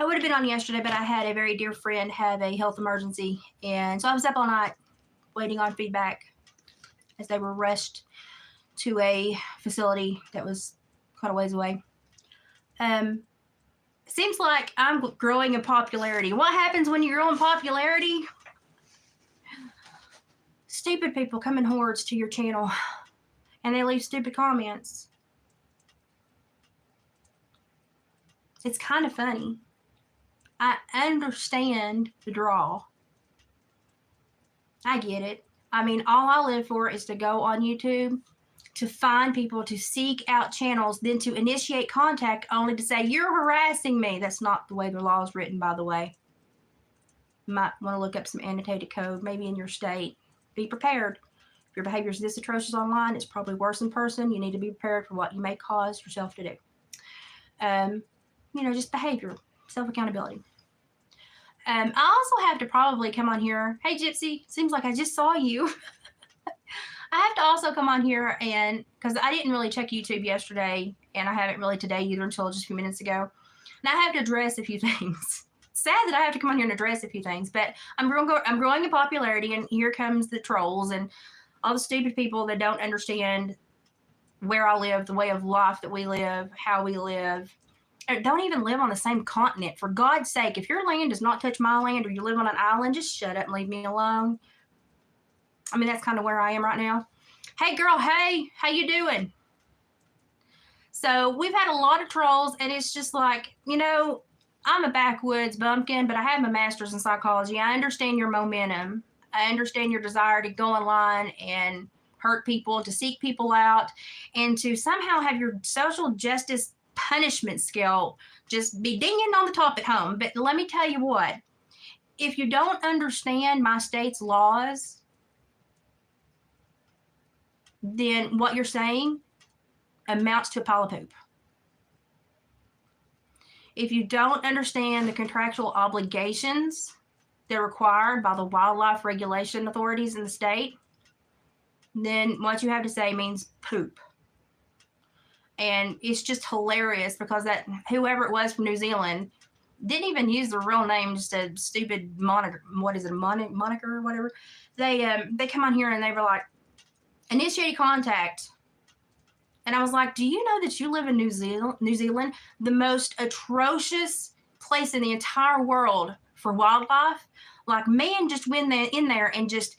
I would have been on yesterday, but I had a very dear friend have a health emergency, and so I was up all night waiting on feedback as they were rushed to a facility that was quite a ways away. Seems like I'm growing in popularity. What happens when you grow in popularity? Stupid people come in hordes to your channel, and they leave stupid comments. It's kind of funny. I understand the draw. I get it. I mean, all I live for is to go on YouTube, to find people, to seek out channels, then to initiate contact only to say, you're harassing me. That's not the way the law is written, by the way. You might want to look up some annotated code, maybe in your state. Be prepared. If your behavior is this atrocious online, it's probably worse in person. You need to be prepared for what you may cause yourself to do. Just behavior, self-accountability. I also have to probably come on here. Hey, Gypsy, seems like I just saw you. I have to also come on here and because I didn't really check YouTube yesterday, and I haven't really today either until just a few minutes ago. And I have to address a few things. Sad that I have to come on here and address a few things, but I'm growing in popularity, and here comes the trolls and all the stupid people that don't understand where I live, the way of life that we live, how we live. Don't even live on the same continent. For God's sake, if your land does not touch my land, or you live on an island, just shut up and leave me alone. I mean, that's kind of where I am right now. Hey, girl, hey, how you doing? So we've had a lot of trolls, and it's just like, I'm a backwoods bumpkin, but I have my master's in psychology. I understand your momentum. I understand your desire to go online and hurt people, to seek people out, and to somehow have your social justice punishment scale just be dinging on the top at home. But let me tell you what, if you don't understand my state's laws, then what you're saying amounts to a pile of poop. If you don't understand the contractual obligations that are required by the wildlife regulation authorities in the state, then what you have to say means poop. And it's just hilarious because that whoever it was from New Zealand didn't even use the real name, just a stupid moniker. What is it, a moniker or whatever? They come on here and they were like, initiated contact. And I was like, do you know that you live in New Zealand, the most atrocious place in the entire world for wildlife? Like, man just went in there and just,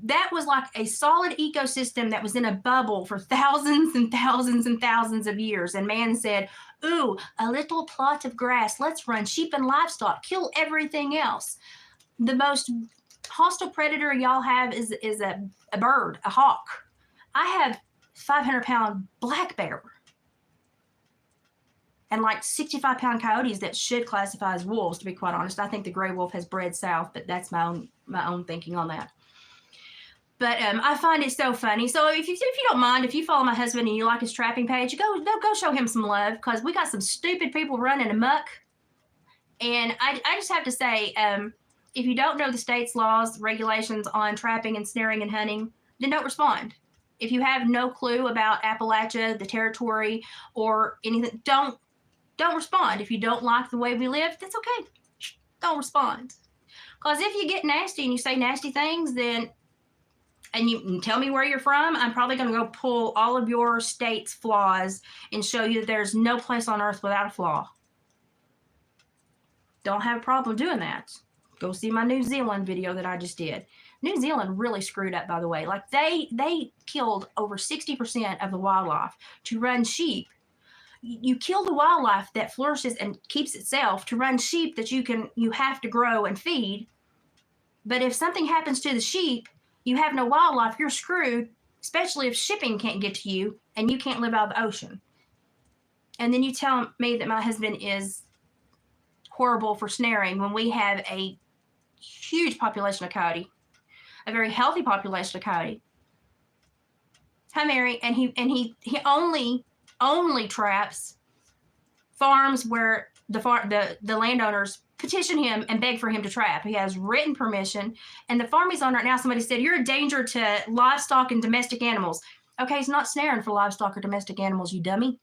that was like a solid ecosystem that was in a bubble for thousands and thousands and thousands of years. And man said, ooh, a little plot of grass, let's run sheep and livestock, kill everything else. The most hostile predator y'all have is a bird, a hawk. I have 500-pound black bear and like 65-pound coyotes that should classify as wolves, to be quite honest. I think the gray wolf has bred south, but that's my own thinking on that. But I find it so funny. So if you don't mind, if you follow my husband and you like his trapping page, go show him some love, because we got some stupid people running amok. And I just have to say, if you don't know the state's laws, regulations on trapping and snaring and hunting, then don't respond. If you have no clue about Appalachia, the territory, or anything, don't respond. If you don't like the way we live, that's okay. Don't respond. Because if you get nasty and you say nasty things, then and you tell me where you're from, I'm probably going to go pull all of your state's flaws and show you that there's no place on earth without a flaw. Don't have a problem doing that. Go see my New Zealand video that I just did. New Zealand really screwed up, by the way. Like, they killed over 60% of the wildlife to run sheep. You kill the wildlife that flourishes and keeps itself to run sheep that you have to grow and feed. But if something happens to the sheep, you have no wildlife, you're screwed, especially if shipping can't get to you and you can't live out of the ocean. And then you tell me that my husband is horrible for snaring when we have a huge population of coyote, a very healthy population of coyote. Hi, Mary. And he only traps farms where the landowners petition him and beg for him to trap. He has written permission, and the farm he's on right now, somebody said, you're a danger to livestock and domestic animals. Okay, he's not snaring for livestock or domestic animals, you dummy.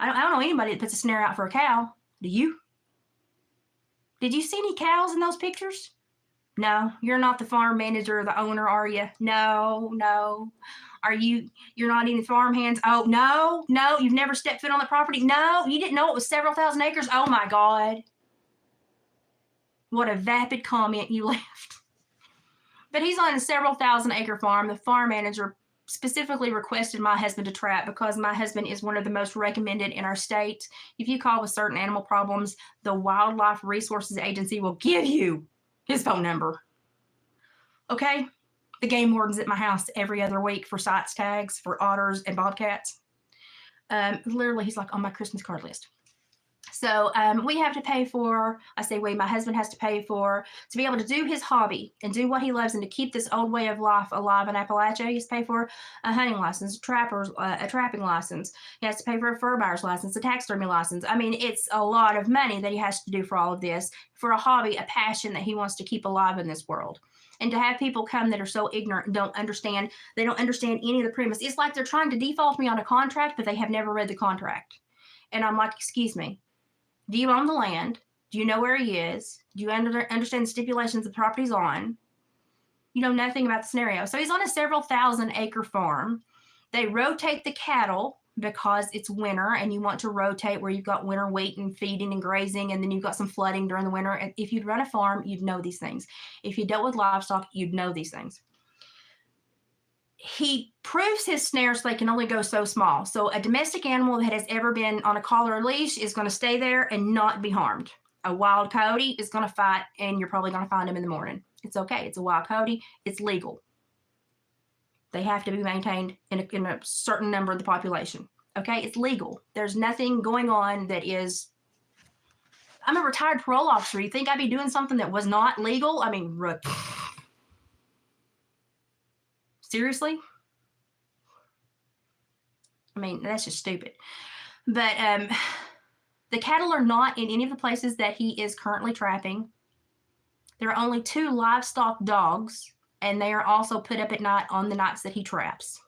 I don't know anybody that puts a snare out for a cow. Do you? Did you see any cows in those pictures? No, you're not the farm manager or the owner, are you? No, no. You're not any farm hands? Oh, no, no. You've never stepped foot on the property? No, you didn't know it was several thousand acres? Oh my God. What a vapid comment you left. But he's on a several thousand acre farm. The farm manager specifically requested my husband to trap because my husband is one of the most recommended in our state. If you call with certain animal problems, the Wildlife Resources Agency will give you his phone number. Okay? The game warden's at my house every other week for CITES tags for otters and bobcats. Literally, he's like on my Christmas card list. So we have to pay for, I say we, my husband has to pay for, to be able to do his hobby and do what he loves and to keep this old way of life alive in Appalachia. He has to pay for a hunting license, a trapping license. He has to pay for a fur buyer's license, a taxidermy license. I mean, it's a lot of money that he has to do for all of this, for a hobby, a passion that he wants to keep alive in this world. And to have people come that are so ignorant and don't understand, they don't understand any of the premise. It's like they're trying to default me on a contract, but they have never read the contract. And I'm like, excuse me. Do you own the land? Do you know where he is? Do you understand the stipulations the property's on? You know nothing about the scenario. So he's on a several thousand acre farm. They rotate the cattle because it's winter and you want to rotate where you've got winter wheat and feeding and grazing, and then you've got some flooding during the winter. And if you'd run a farm, you'd know these things. If you dealt with livestock, you'd know these things. He proves his snare so they can only go so small. So a domestic animal that has ever been on a collar or leash is going to stay there and not be harmed. A wild coyote is going to fight, and you're probably going to find him in the morning. It's okay. It's a wild coyote. It's legal. They have to be maintained in a certain number of the population. Okay? It's legal. There's nothing going on that is... I'm a retired parole officer. You think I'd be doing something that was not legal? I mean... Seriously? I mean, that's just stupid. But the cattle are not in any of the places that he is currently trapping. There are only 2 livestock dogs, and they are also put up at night on the nights that he traps.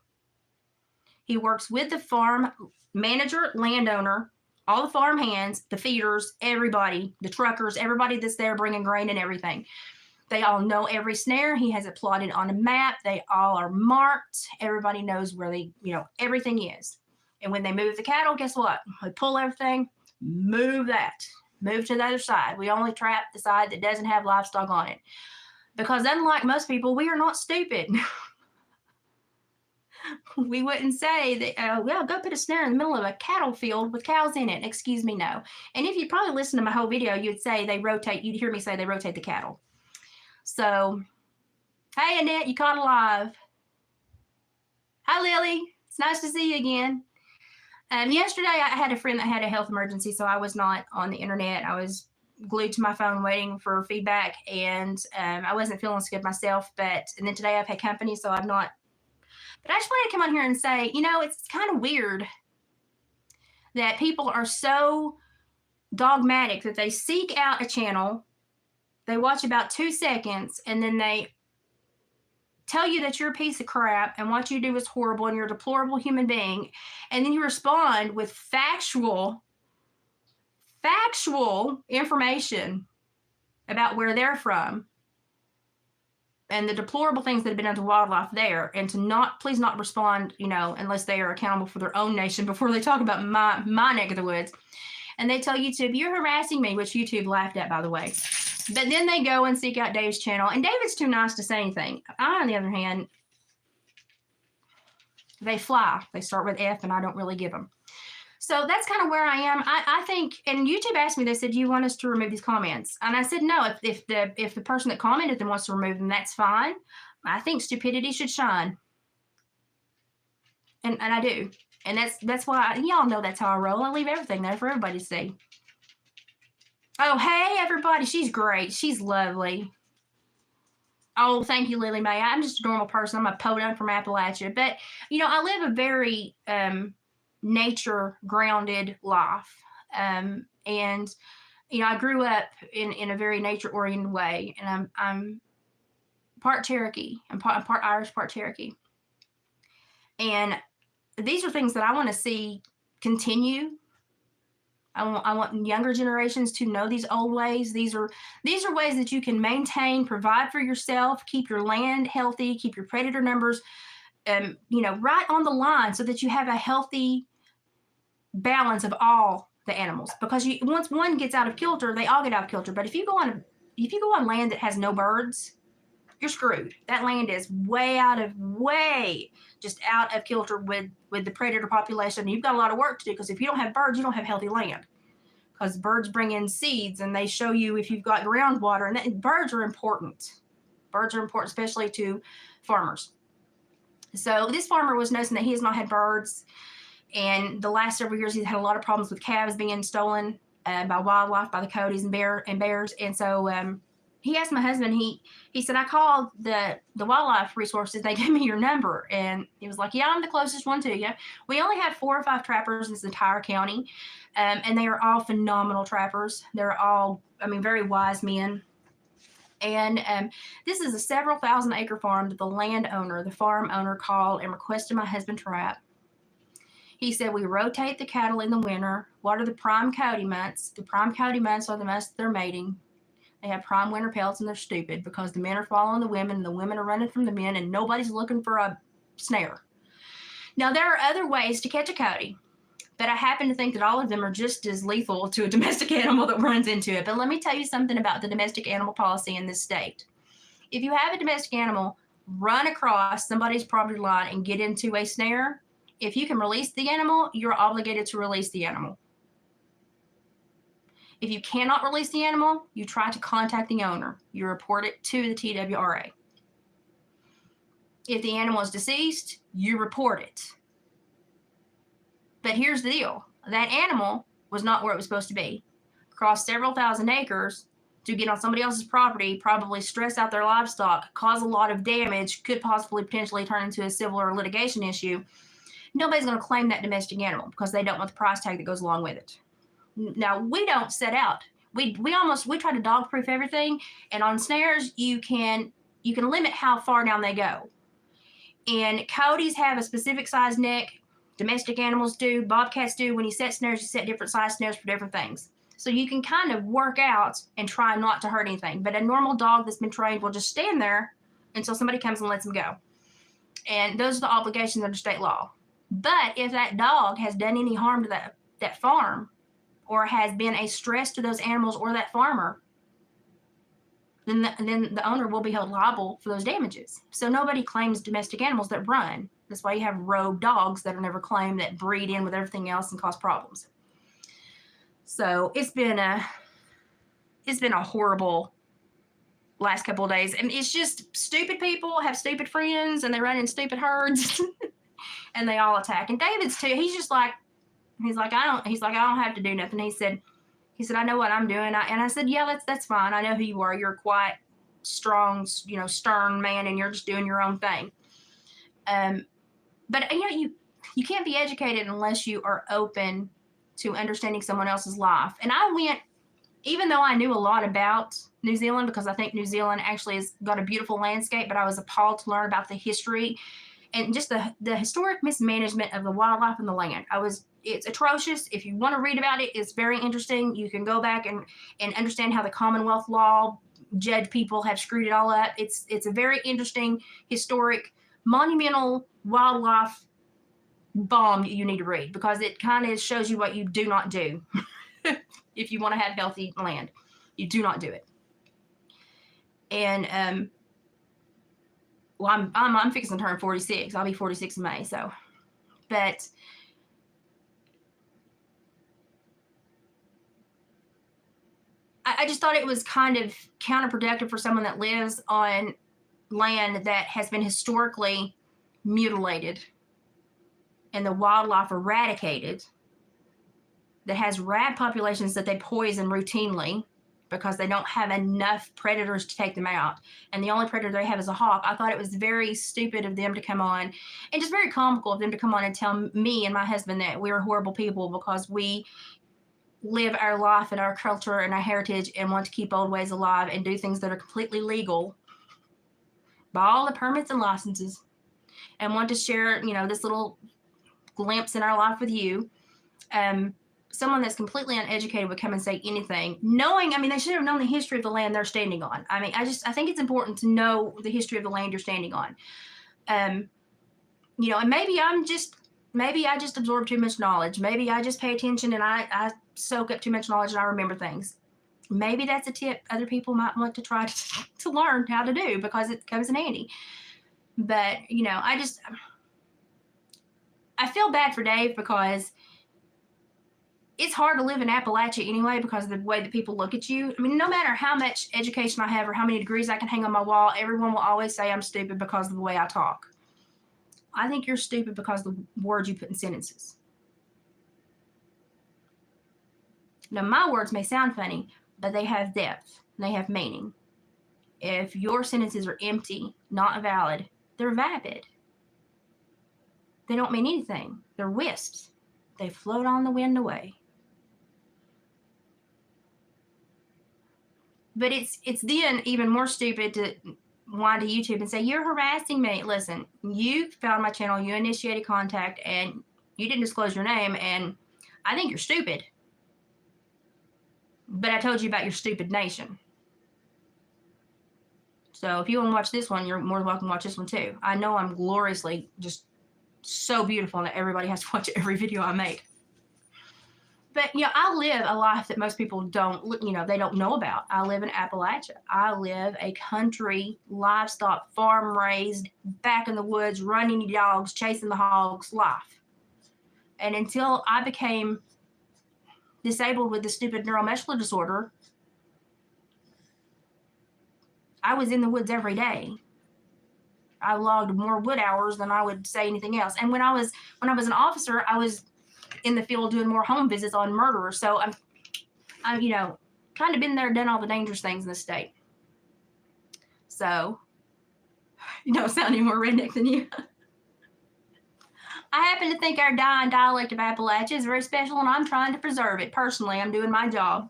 He works with the farm manager, landowner, all the farm hands, the feeders, everybody, the truckers, everybody that's there bringing grain and everything. They all know every snare. He has it plotted on a map. They all are marked. Everybody knows where everything is. And when they move the cattle, guess what? We pull everything, move that, move to the other side. We only trap the side that doesn't have livestock on it. Because unlike most people, we are not stupid. We wouldn't say that, well, go put a snare in the middle of a cattle field with cows in it. Excuse me, no. And if you probably listen to my whole video, you'd hear me say they rotate the cattle. So, hey, Annette, you caught alive. Hi, Lily. It's nice to see you again. Yesterday, I had a friend that had a health emergency, so I was not on the internet. I was glued to my phone waiting for feedback, and I wasn't feeling so good myself. And then today I've had company, so I'm not. But I just wanted to come on here and say, it's kind of weird that people are so dogmatic that they seek out a channel. They watch about 2 seconds, and then they tell you that you're a piece of crap and what you do is horrible and you're a deplorable human being. And then you respond with factual information about where they're from and the deplorable things that have been done to wildlife there, and to please not respond, unless they are accountable for their own nation before they talk about my neck of the woods. And they tell YouTube, you're harassing me, which YouTube laughed at, by the way. But then they go and seek out Dave's channel, and David's too nice to say anything. I, on the other hand, they fly. They start with F, and I don't really give them. So that's kind of where I am. I think, and YouTube asked me, they said, do you want us to remove these comments? And I said, no, if the person that commented them wants to remove them, that's fine. I think stupidity should shine. And I do. And that's why, y'all know that's how I roll. I leave everything there for everybody to see. Oh, hey, everybody. She's great. She's lovely. Oh, thank you, Lily Mae. I'm just a normal person. I'm a podunk from Appalachia. But, I live a very nature-grounded life. And, I grew up in a very nature-oriented way. And I'm part Cherokee. I'm part Irish, part Cherokee. And these are things that I want to see continue I want younger generations to know these old ways. These are ways that you can maintain, provide for yourself, keep your land healthy, keep your predator numbers, right on the line, so that you have a healthy balance of all the animals. Because once one gets out of kilter, they all get out of kilter. But if you go on land that has no birds, you're screwed. That land is way out of kilter with the predator population. You've got a lot of work to do, because if you don't have birds, you don't have healthy land. Because birds bring in seeds, and they show you if you've got groundwater. And birds are important. Birds are important, especially to farmers. So this farmer was noticing that he has not had birds, and the last several years he's had a lot of problems with calves being stolen by wildlife, by the coyotes and bears. And so he asked my husband. He said, I called the wildlife resources. They gave me your number, and he was like, yeah, I'm the closest one to you. We only have 4 or 5 trappers in this entire county, and they are all phenomenal trappers. They're all, very wise men. And this is a several thousand acre farm that the farm owner called and requested my husband trap. He said, we rotate the cattle in the winter. What are the prime coyote months? The prime coyote months are the months they're mating. They have prime winter pelts, and they're stupid because the men are following the women, and the women are running from the men, and nobody's looking for a snare. Now, there are other ways to catch a coyote, but I happen to think that all of them are just as lethal to a domestic animal that runs into it. But let me tell you something about the domestic animal policy in this state. If you have a domestic animal run across somebody's property line and get into a snare, if you can release the animal, you're obligated to release the animal. If you cannot release the animal, you try to contact the owner. You report it to the TWRA. If the animal is deceased, you report it. But here's the deal. That animal was not where it was supposed to be. Crossed several thousand acres to get on somebody else's property, probably stress out their livestock, cause a lot of damage, could possibly potentially turn into a civil or litigation issue. Nobody's going to claim that domestic animal because they don't want the price tag that goes along with it. Now, we don't set out. We try to dog proof everything, and on snares you can limit how far down they go. And coyotes have a specific size neck. Domestic animals do. Bobcats do. When you set snares, you set different size snares for different things. So you can kind of work out and try not to hurt anything. But a normal dog that's been trained will just stand there until somebody comes and lets them go. And those are the obligations under state law. But if that dog has done any harm to that farm, or has been a stress to those animals or that farmer, then the owner will be held liable for those damages. So nobody claims domestic animals that run. That's why you have rogue dogs that are never claimed, that breed in with everything else and cause problems. So it's been a horrible last couple of days. And it's just stupid people have stupid friends, and they run in stupid herds and they all attack. And David's too. He's like, I don't have to do nothing. He said, I know what I'm doing. And I said, yeah, that's fine. I know who you are. You're a quiet, strong, stern man, and you're just doing your own thing. But you can't be educated unless you are open to understanding someone else's life. And I went, even though I knew a lot about New Zealand, because I think New Zealand actually has got a beautiful landscape, but I was appalled to learn about the history and just the historic mismanagement of the wildlife and the land. It's atrocious. If you want to read about it, it's very interesting. You can go back and understand how the Commonwealth law judge people have screwed it all up. It's a very interesting, historic, monumental wildlife bomb that you need to read, because it kind of shows you what you do not do. If you want to have healthy land, you do not do it. And I'm fixing to turn 46. I'll be 46 in May. So, but I just thought it was kind of counterproductive for someone that lives on land that has been historically mutilated and the wildlife eradicated, that has rad populations that they poison routinely because they don't have enough predators to take them out. And the only predator they have is a hawk. I thought it was very stupid of them to come on, and just very comical of them to come on and tell me and my husband that we're horrible people because we live our life and our culture and our heritage and want to keep old ways alive and do things that are completely legal by all the permits and licenses, and want to share, this little glimpse in our life with you. someone that's completely uneducated would come and say anything, knowing, I mean, they should have known the history of the land they're standing on. I mean, I think it's important to know the history of the land you're standing on. You know, and maybe I just absorb too much knowledge. Maybe I just pay attention and I soak up too much knowledge and I remember things. Maybe that's a tip other people might want to try to learn how to do, because it comes in handy. But, you know, I feel bad for Dave, because it's hard to live in Appalachia anyway because of the way that people look at you. I mean, no matter how much education I have or how many degrees I can hang on my wall, everyone will always say I'm stupid because of the way I talk. I think you're stupid because of the words you put in sentences. Now, my words may sound funny, but they have depth. They have meaning. If your sentences are empty, not valid, they're vapid. They don't mean anything. They're wisps. They float on the wind away. But it's then even more stupid to whine to YouTube and say, you're harassing me. Listen, you found my channel, you initiated contact, and you didn't disclose your name, and I think you're stupid. But I told you about your stupid nation. So if you want to watch this one, you're more than welcome to watch this one too. I know I'm gloriously just so beautiful and everybody has to watch every video I make. But, you know, I live a life that most people don't, you know, they don't know about. I live in Appalachia. I live a country, livestock, farm-raised, back in the woods, running dogs, chasing the hogs life. And until I became disabled with the stupid neuromuscular disorder, I was in the woods every day. I logged more wood hours than I would say anything else. And when I was an officer, I was in the field doing more home visits on murderers. So I'm you know, kind of been there, done all the dangerous things in the state. So, you don't sound any more redneck than you. I happen to think our dying dialect of Appalachia is very special, and I'm trying to preserve it. Personally, I'm doing my job.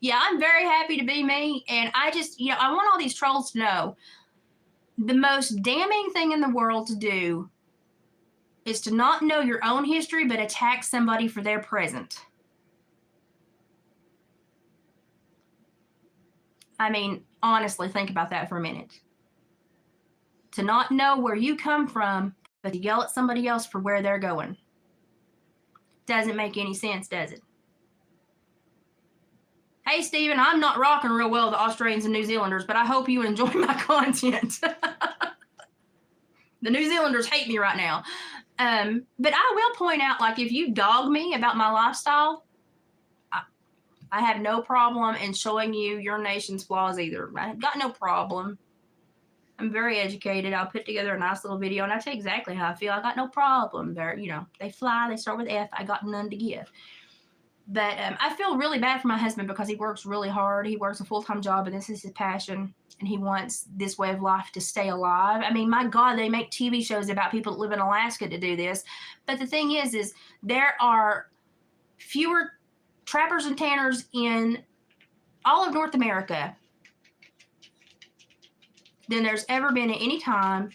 Yeah, I'm very happy to be me. And I just, you know, I want all these trolls to know the most damning thing in the world to do is to not know your own history, but attack somebody for their present. I mean, honestly, think about that for a minute. To not know where you come from, but to yell at somebody else for where they're going. Doesn't make any sense, does it? Hey, Stephen, I'm not rocking real well with the Australians and New Zealanders, but I hope you enjoy my content. The New Zealanders hate me right now. But I will point out, like, if you dog me about my lifestyle, I have no problem in showing you your nation's flaws either. I've got no problem. I'm very educated. I'll put together a nice little video and I tell you exactly how I feel. I got no problem. They're, you know, they fly, they start with F. I got none to give. But I feel really bad for my husband because he works really hard. He works a full-time job and this is his passion. And he wants this way of life to stay alive. I mean, my God, they make TV shows about people that live in Alaska to do this. But the thing is there are fewer trappers and tanners in all of North America than there's ever been at any time.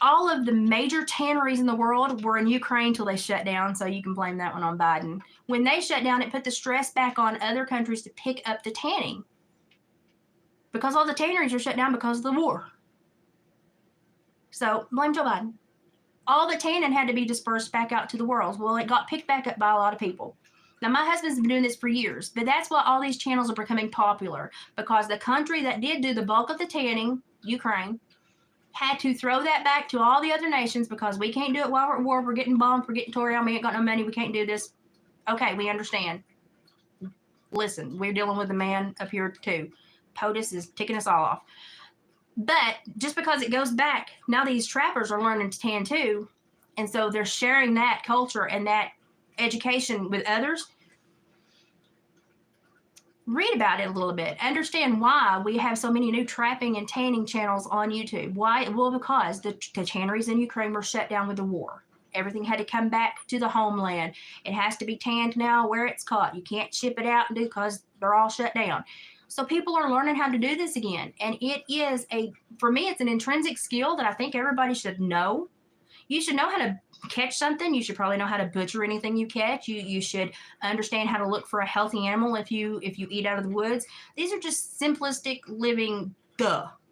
All of the major tanneries in the world were in Ukraine till they shut down, so you can blame that one on Biden. When they shut down, it put the stress back on other countries to pick up the tanning. Because all the tanneries are shut down because of the war. So, blame Joe Biden. All the tanning had to be dispersed back out to the world. Well, it got picked back up by a lot of people. Now, my husband's been doing this for years, but that's why all these channels are becoming popular. Because the country that did do the bulk of the tanning, Ukraine, had to throw that back to all the other nations because we can't do it while we're at war. We're getting bombed. We're getting tore down. We ain't got no money. We can't do this. Okay, we understand. Listen, we're dealing with a man up here too. POTUS is ticking us all off. But just because it goes back, now these trappers are learning to tan too. And so they're sharing that culture and that education with others. Read about it a little bit. Understand why we have so many new trapping and tanning channels on YouTube. Why? Well, because the tanneries in Ukraine were shut down with the war. Everything had to come back to the homeland. It has to be tanned now where it's caught. You can't ship it out and do because they're all shut down. So people are learning how to do this again. And it is for me, it's an intrinsic skill that I think everybody should know. You should know how to catch something, you should probably know how to butcher anything you catch. You should understand how to look for a healthy animal if you eat out of the woods. These are just simplistic living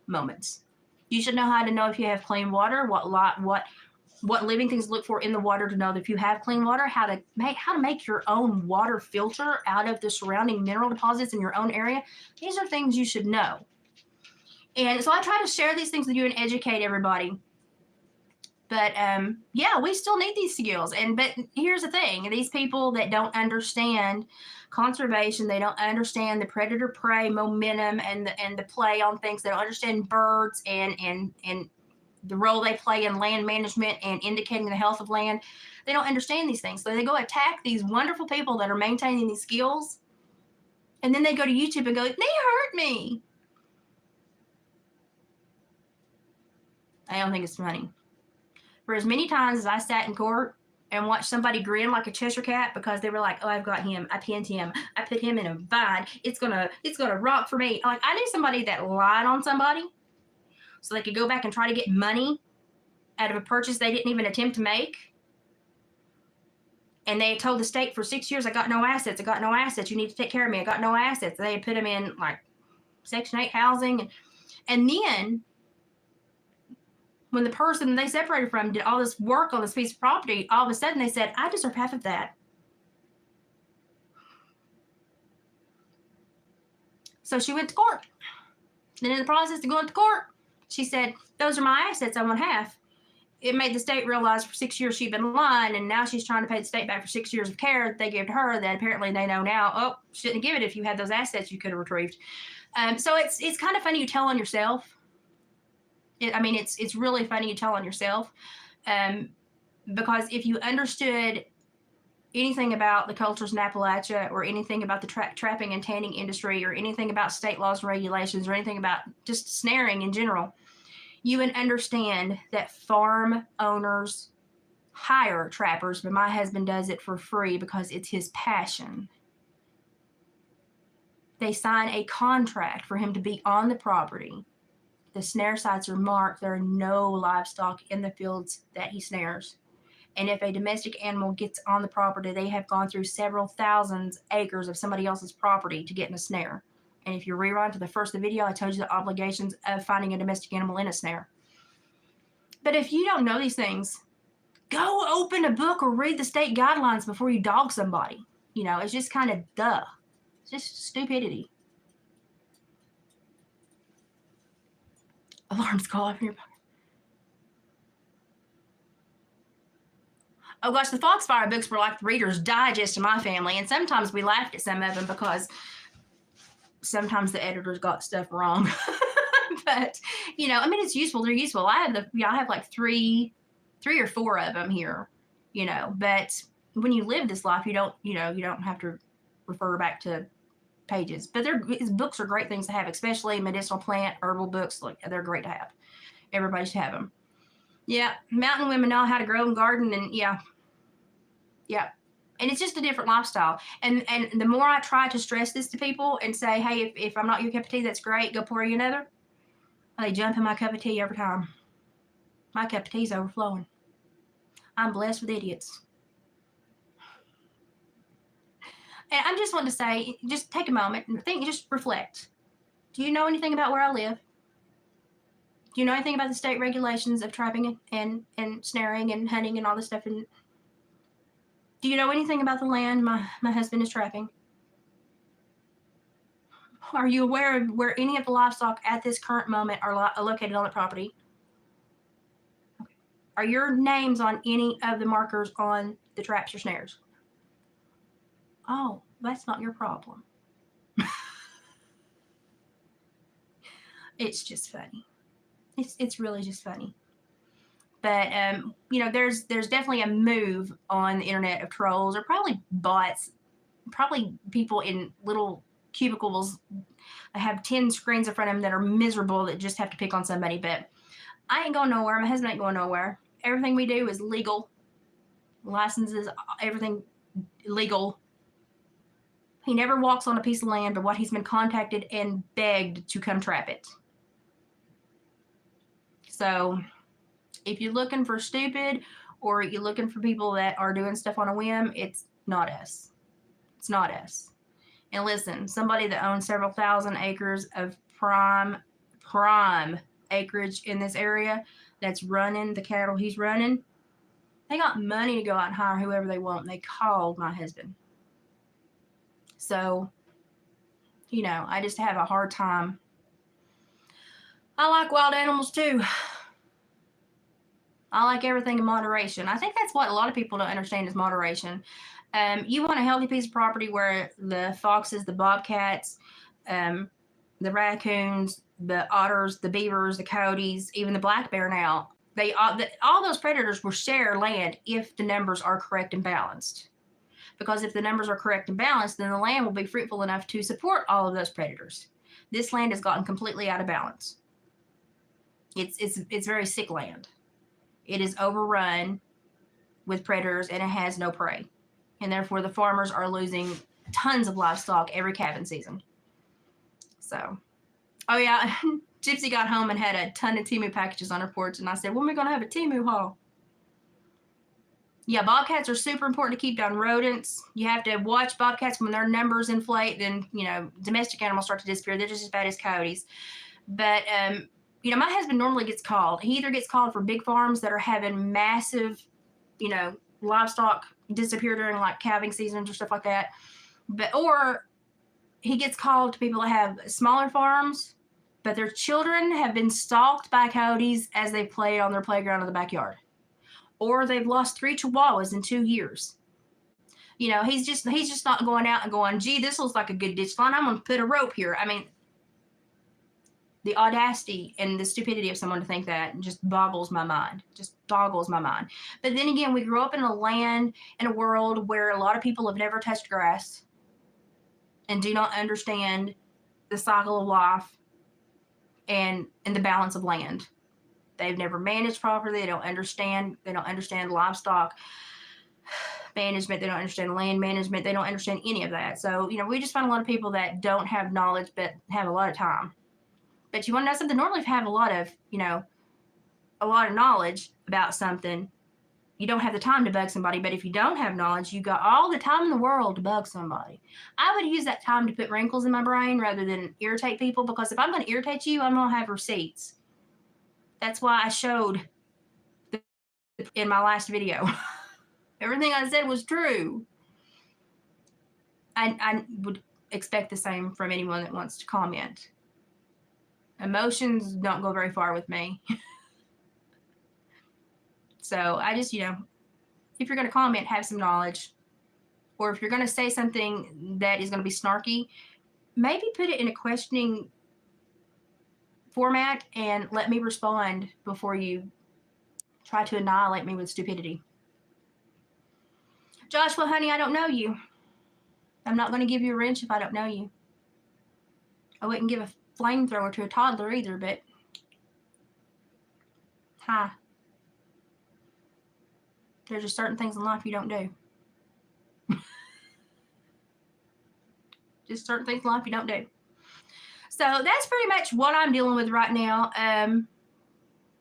moments. You should know how to know if you have clean water, what living things look for in the water to know that if you have clean water, how to make your own water filter out of the surrounding mineral deposits in your own area. These are things you should know. And so I try to share these things with you and educate everybody. But yeah, we still need these skills. But here's the thing: these people that don't understand conservation, they don't understand the predator-prey momentum and the play on things. They don't understand birds and the role they play in land management and indicating the health of land. They don't understand these things. So they go attack these wonderful people that are maintaining these skills. And then they go to YouTube and go, they hurt me. I don't think it's funny. For as many times as I sat in court and watched somebody grin like a Cheshire cat because they were like, oh, I've got him. I pinned him. I put him in a vine. It's gonna rock for me. Like, I knew somebody that lied on somebody so they could go back and try to get money out of a purchase they didn't even attempt to make. And they told the state for 6 years, I got no assets. I got no assets. You need to take care of me. I got no assets. They had put them in like Section 8 housing. And then when the person they separated from did all this work on this piece of property, all of a sudden they said, I deserve half of that. So she went to court. And in the process of going to court, she said, those are my assets. I want half. It made the state realize for 6 years she'd been lying, and now she's trying to pay the state back for 6 years of care that they gave to her that apparently they know now, oh, shouldn't give it if you had those assets you could have retrieved. So it's kind of funny you tell on yourself. It's really funny you tell on yourself, because if you understood anything about the cultures in Appalachia or anything about the trapping and tanning industry or anything about state laws and regulations or anything about just snaring in general, you would understand that farm owners hire trappers, but my husband does it for free because it's his passion. They sign a contract for him to be on the property. The snare sites are marked. There are no livestock in the fields that he snares. And if a domestic animal gets on the property, they have gone through several thousand acres of somebody else's property to get in a snare. And if you rewind to the first of the video, I told you the obligations of finding a domestic animal in a snare. But if you don't know these things, go open a book or read the state guidelines before you dog somebody. You know, it's just kind of duh. It's just stupidity. Alarms go off in your pocket. Oh gosh, the Foxfire books were like the Reader's Digest in my family, and sometimes we laughed at some of them because sometimes the editors got stuff wrong. But you know, I mean, it's useful. They're useful. I have like three or four of them here. You know, but when you live this life, you don't have to refer back to pages. But books are great things to have, especially medicinal plant herbal books. Like, they're great to have. Everybody should have them. Yeah, mountain women know how to grow and garden, and yeah. And it's just a different lifestyle. And the more I try to stress this to people and say, hey, if I'm not your cup of tea, that's great. Go pour you another. They jump in my cup of tea every time. My cup of tea's overflowing. I'm blessed with idiots. And I just want to say, just take a moment and think, just reflect. Do you know anything about where I live? Do you know anything about the state regulations of trapping and snaring and hunting and all this stuff? And do you know anything about the land my husband is trapping? Are you aware of where any of the livestock at this current moment are located on the property? Okay. Are your names on any of the markers on the traps or snares? Oh, that's not your problem. It's just funny. It's really just funny. But you know, there's definitely a move on the internet of trolls, or probably bots, probably people in little cubicles that have 10 screens in front of them that are miserable that just have to pick on somebody. But I ain't going nowhere. My husband ain't going nowhere. Everything we do is legal. Licenses, everything legal. He never walks on a piece of land but what he's been contacted and begged to come trap it. So if you're looking for stupid or you're looking for people that are doing stuff on a whim, it's not us. It's not us. And listen, somebody that owns several thousand acres of prime acreage in this area that's running the cattle he's running, they got money to go out and hire whoever they want. And they called my husband. So, you know, I just have a hard time. I like wild animals too. I like everything in moderation. I think that's what a lot of people don't understand is moderation. You want a healthy piece of property where the foxes, the bobcats, the raccoons, the otters, the beavers, the coyotes, even the black bear now, all those predators will share land if the numbers are correct and balanced. Because if the numbers are correct and balanced, then the land will be fruitful enough to support all of those predators. This land has gotten completely out of balance. It's very sick land. It is overrun with predators and it has no prey. And therefore the farmers are losing tons of livestock every calving season. So, oh yeah, Gypsy got home and had a ton of Temu packages on her porch. And I said, when are we going to have a Temu haul? Yeah, bobcats are super important to keep down rodents. You have to watch bobcats when their numbers inflate. Then, you know, domestic animals start to disappear. They're just as bad as coyotes. But, you know, my husband normally gets called. He either gets called for big farms that are having massive, you know, livestock disappear during like calving seasons or stuff like that. Or he gets called to people that have smaller farms, but their children have been stalked by coyotes as they play on their playground in the backyard. Or they've lost 3 chihuahuas in 2 years. You know, he's just not going out and going, gee, this looks like a good ditch line. I'm going to put a rope here. I mean, the audacity and the stupidity of someone to think that just boggles my mind. Just boggles my mind. But then again, we grew up in a land, in a world where a lot of people have never touched grass and do not understand the cycle of life and the balance of land. They've never managed properly. They don't understand livestock management. They don't understand land management. They don't understand any of that. So, you know, we just find a lot of people that don't have knowledge but have a lot of time. But you want to know something? Normally, if you have a lot of knowledge about something, you don't have the time to bug somebody. But if you don't have knowledge, you got all the time in the world to bug somebody. I would use that time to put wrinkles in my brain rather than irritate people, because if I'm going to irritate you, I'm going to have receipts. That's why I showed in my last video. Everything I said was true. I would expect the same from anyone that wants to comment. Emotions don't go very far with me. So I just, you know, if you're going to comment, have some knowledge. Or if you're going to say something that is going to be snarky, maybe put it in a questioning format and let me respond before you try to annihilate me with stupidity. Joshua, honey, I don't know you. I'm not going to give you a wrench if I don't know you. I wouldn't give a flamethrower to a toddler either, but hi. There's just certain things in life you don't do. Just certain things in life you don't do. So that's pretty much what I'm dealing with right now.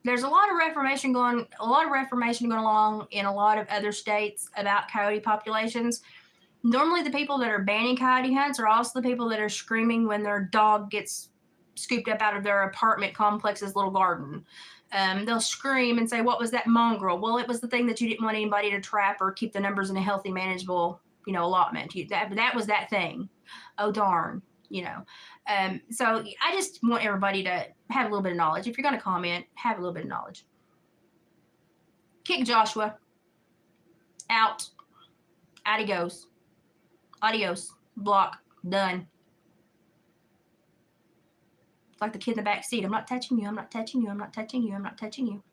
There's a lot of reformation going along in a lot of other states about coyote populations. Normally, the people that are banning coyote hunts are also the people that are screaming when their dog gets scooped up out of their apartment complex's little garden. They'll scream and say, "What was that mongrel?" Well, it was the thing that you didn't want anybody to trap or keep the numbers in a healthy, manageable, you know, allotment. That was that thing. Oh darn. You know, so I just want everybody to have a little bit of knowledge. If you're going to comment, have a little bit of knowledge. Kick Joshua out. Out he goes. Adios. Block. Done. It's like the kid in the back seat. I'm not touching you. I'm not touching you. I'm not touching you. I'm not touching you.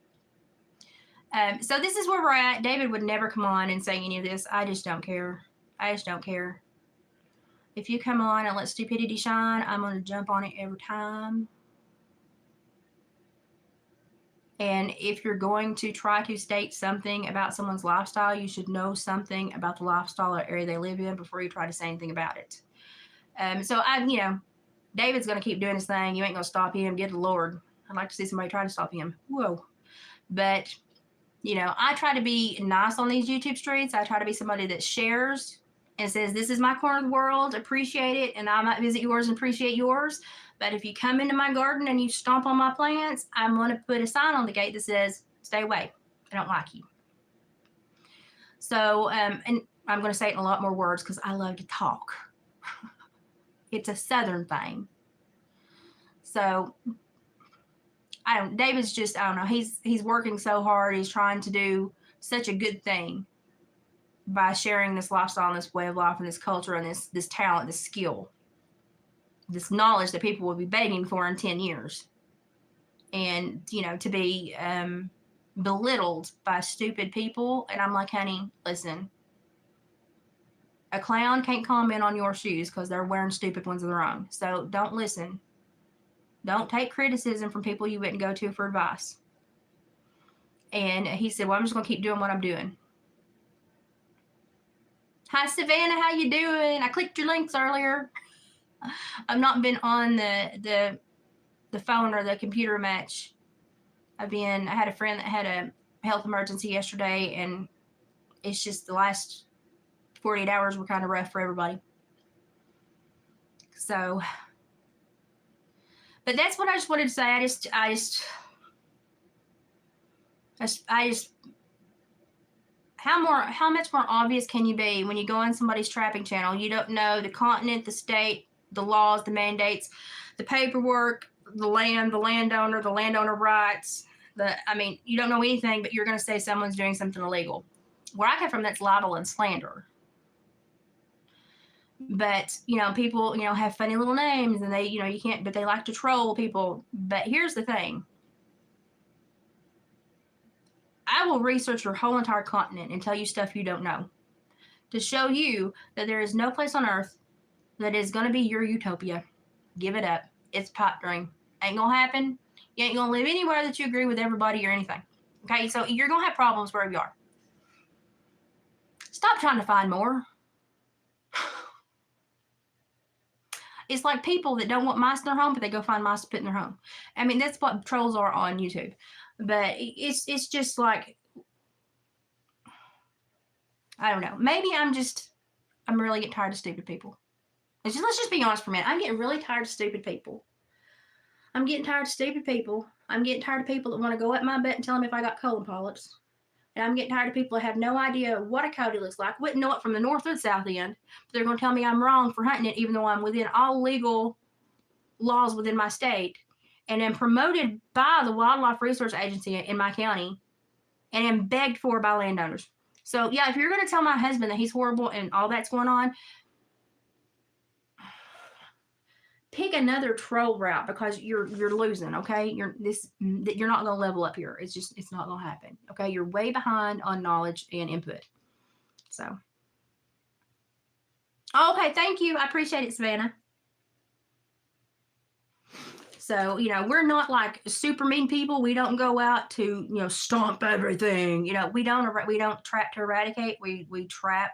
So this is where we're at. David would never come on and say any of this. I just don't care. I just don't care. If you come on and let stupidity shine, I'm going to jump on it every time. And if you're going to try to state something about someone's lifestyle, you should know something about the lifestyle or area they live in before you try to say anything about it. So you know, David's going to keep doing his thing. You ain't going to stop him. Get the Lord. I'd like to see somebody try to stop him. Whoa. But You know, I try to be nice on these YouTube streets. I try to be somebody that shares and says, this is my corner of the world, appreciate it, and I might visit yours and appreciate yours. But if you come into my garden and you stomp on my plants, I'm going to put a sign on the gate that says, stay away. I don't like you. So, and I'm going to say it in a lot more words because I love to talk. It's a Southern thing. So, David's just, I don't know, he's working so hard. He's trying to do such a good thing by sharing this lifestyle and this way of life and this culture and this talent, this skill, this knowledge that people will be begging for in 10 years. And, you know, to be belittled by stupid people. And I'm like, honey, listen, a clown can't comment on your shoes because they're wearing stupid ones of their own. So don't listen. Don't take criticism from people you wouldn't go to for advice. And he said, well, I'm just going to keep doing what I'm doing. Hi, Savannah. How you doing? I clicked your links earlier. I've not been on the phone or the computer much. I had a friend that had a health emergency yesterday, and it's just the last 48 hours were kind of rough for everybody. So, but that's what I just wanted to say. How much more obvious can you be when you go on somebody's trapping channel? You don't know the continent, the state, the laws, the mandates, the paperwork, the land, the landowner rights. You don't know anything, but you're going to say someone's doing something illegal. Where I come from, that's libel and slander. But, you know, people, you know, have funny little names and they, you know, but they like to troll people. But here's the thing. I will research your whole entire continent and tell you stuff you don't know to show you that there is no place on earth that is going to be your utopia. Give it up. It's a pipe dream. Ain't going to happen. You ain't going to live anywhere that you agree with everybody or anything. Okay, so you're going to have problems wherever you are. Stop trying to find more. It's like people that don't want mice in their home, but they go find mice to put in their home. I mean, that's what trolls are on YouTube. But it's just like, I don't know. Maybe I'm really getting tired of stupid people. Let's just be honest for a minute. I'm getting really tired of stupid people. I'm getting tired of stupid people. I'm getting tired of people that want to go up my butt and tell them if I got colon polyps. And I'm getting tired of people that have no idea what a coyote looks like, wouldn't know it from the north or the south end. But they're going to tell me I'm wrong for hunting it, even though I'm within all legal laws within my state. And am promoted by the Wildlife Resource Agency in my county and am begged for by landowners. So, yeah, if you're going to tell my husband that he's horrible and all that's going on, pick another troll route because you're losing, okay? You're not going to level up here. It's not going to happen, okay? You're way behind on knowledge and input. So, okay, thank you. I appreciate it, Savannah. So, you know, we're not like super mean people. We don't go out to, you know, stomp everything. You know, we don't trap to eradicate. We trap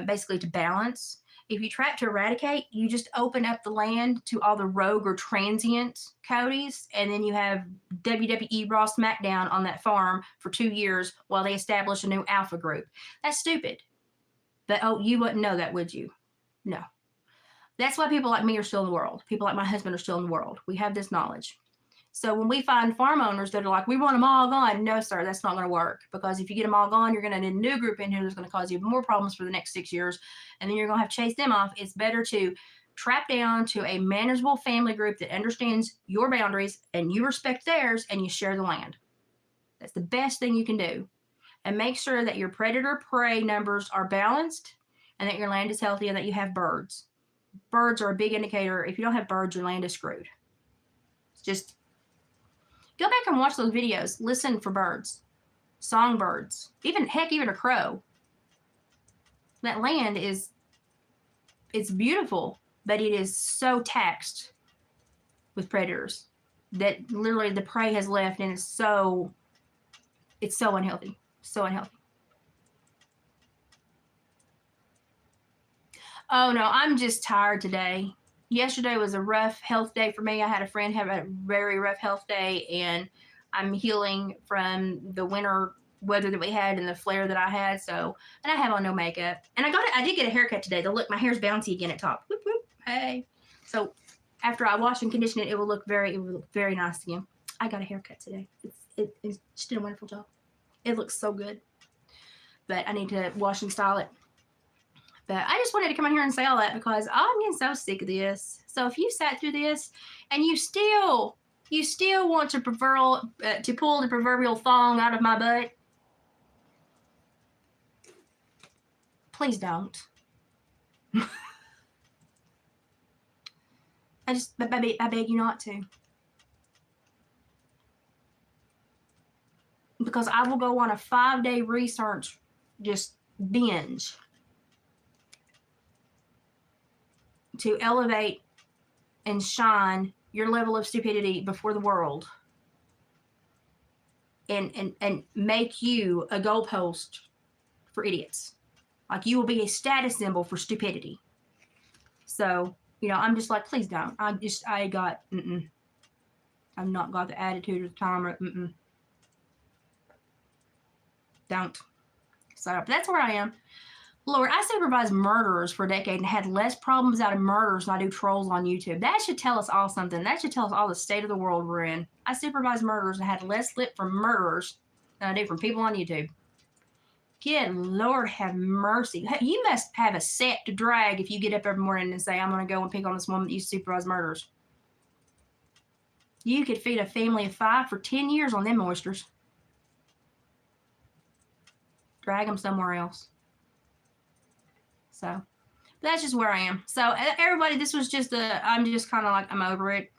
basically to balance. If you trap to eradicate, you just open up the land to all the rogue or transient coyotes, and then you have WWE Raw SmackDown on that farm for 2 years while they establish a new alpha group. That's stupid. But, you wouldn't know that, would you? No. That's why people like me are still in the world. People like my husband are still in the world. We have this knowledge. So when we find farm owners that are like, we want them all gone, no, sir, that's not going to work. Because if you get them all gone, you're going to need a new group in here that's going to cause you more problems for the next 6 years. And then you're going to have to chase them off. It's better to trap down to a manageable family group that understands your boundaries and you respect theirs and you share the land. That's the best thing you can do. And make sure that your predator-prey numbers are balanced and that your land is healthy and that you have birds. Birds are a big indicator. If you don't have birds, your land is screwed. It's just go back and watch those videos. Listen for birds, songbirds, even a crow. That land it's beautiful, but it is so taxed with predators that literally the prey has left, and it's so unhealthy, so unhealthy. Oh, no, I'm just tired today. Yesterday was a rough health day for me. I had a friend have a very rough health day, and I'm healing from the winter weather that we had and the flare that I had. So, and I have on no makeup. And I did get a haircut today. The look, my hair's bouncy again at top. Whoop, whoop, hey. So after I wash and condition it, it will look very nice again. I got a haircut today. It's just did a wonderful job. It looks so good. But I need to wash and style it. But I just wanted to come in here and say all that because I'm getting so sick of this. So if you sat through this and you still want to pull the proverbial thong out of my butt, please don't. I beg you not to. Because I will go on a 5-day research just binge to elevate and shine your level of stupidity before the world and make you a goalpost for idiots. Like you will be a status symbol for stupidity. So, I'm just like, please don't. I've not got the attitude or the time or Don't. So that's where I am. Lord, I supervised murderers for a decade and had less problems out of murders than I do trolls on YouTube. That should tell us all something. That should tell us all the state of the world we're in. I supervised murderers and had less lip from murderers than I do from people on YouTube. Good Lord have mercy. You must have a set to drag if you get up every morning and say, I'm going to go and pick on this woman that you supervise murders. You could feed a family of 5 for 10 years on them oysters. Drag them somewhere else. So that's just where I am. So everybody, this was just I'm just kind of like, I'm over it.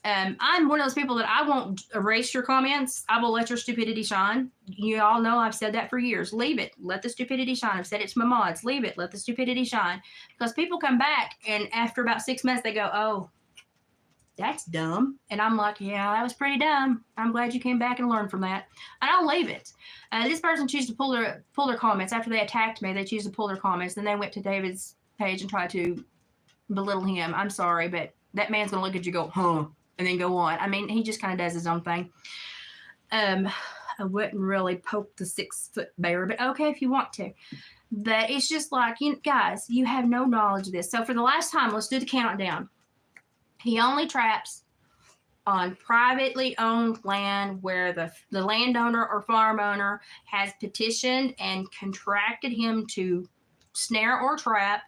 I'm one of those people that I won't erase your comments. I will let your stupidity shine. You all know I've said that for years. Leave it. Let the stupidity shine. I've said it to my mods. Leave it. Let the stupidity shine. Because people come back and after about 6 months, they go, oh, that's dumb. And I'm like, yeah, that was pretty dumb. I'm glad you came back and learned from that. And I'll leave it. This person chose to pull their comments. After they attacked me, they choose to pull their comments. Then they went to David's page and tried to belittle him. I'm sorry, but that man's going to look at you and go, huh, and then go on. I mean, he just kind of does his own thing. I wouldn't really poke the 6-foot bear, but okay if you want to. But it's just like, guys, you have no knowledge of this. So for the last time, let's do the countdown. He only traps on privately owned land where the landowner or farm owner has petitioned and contracted him to snare or trap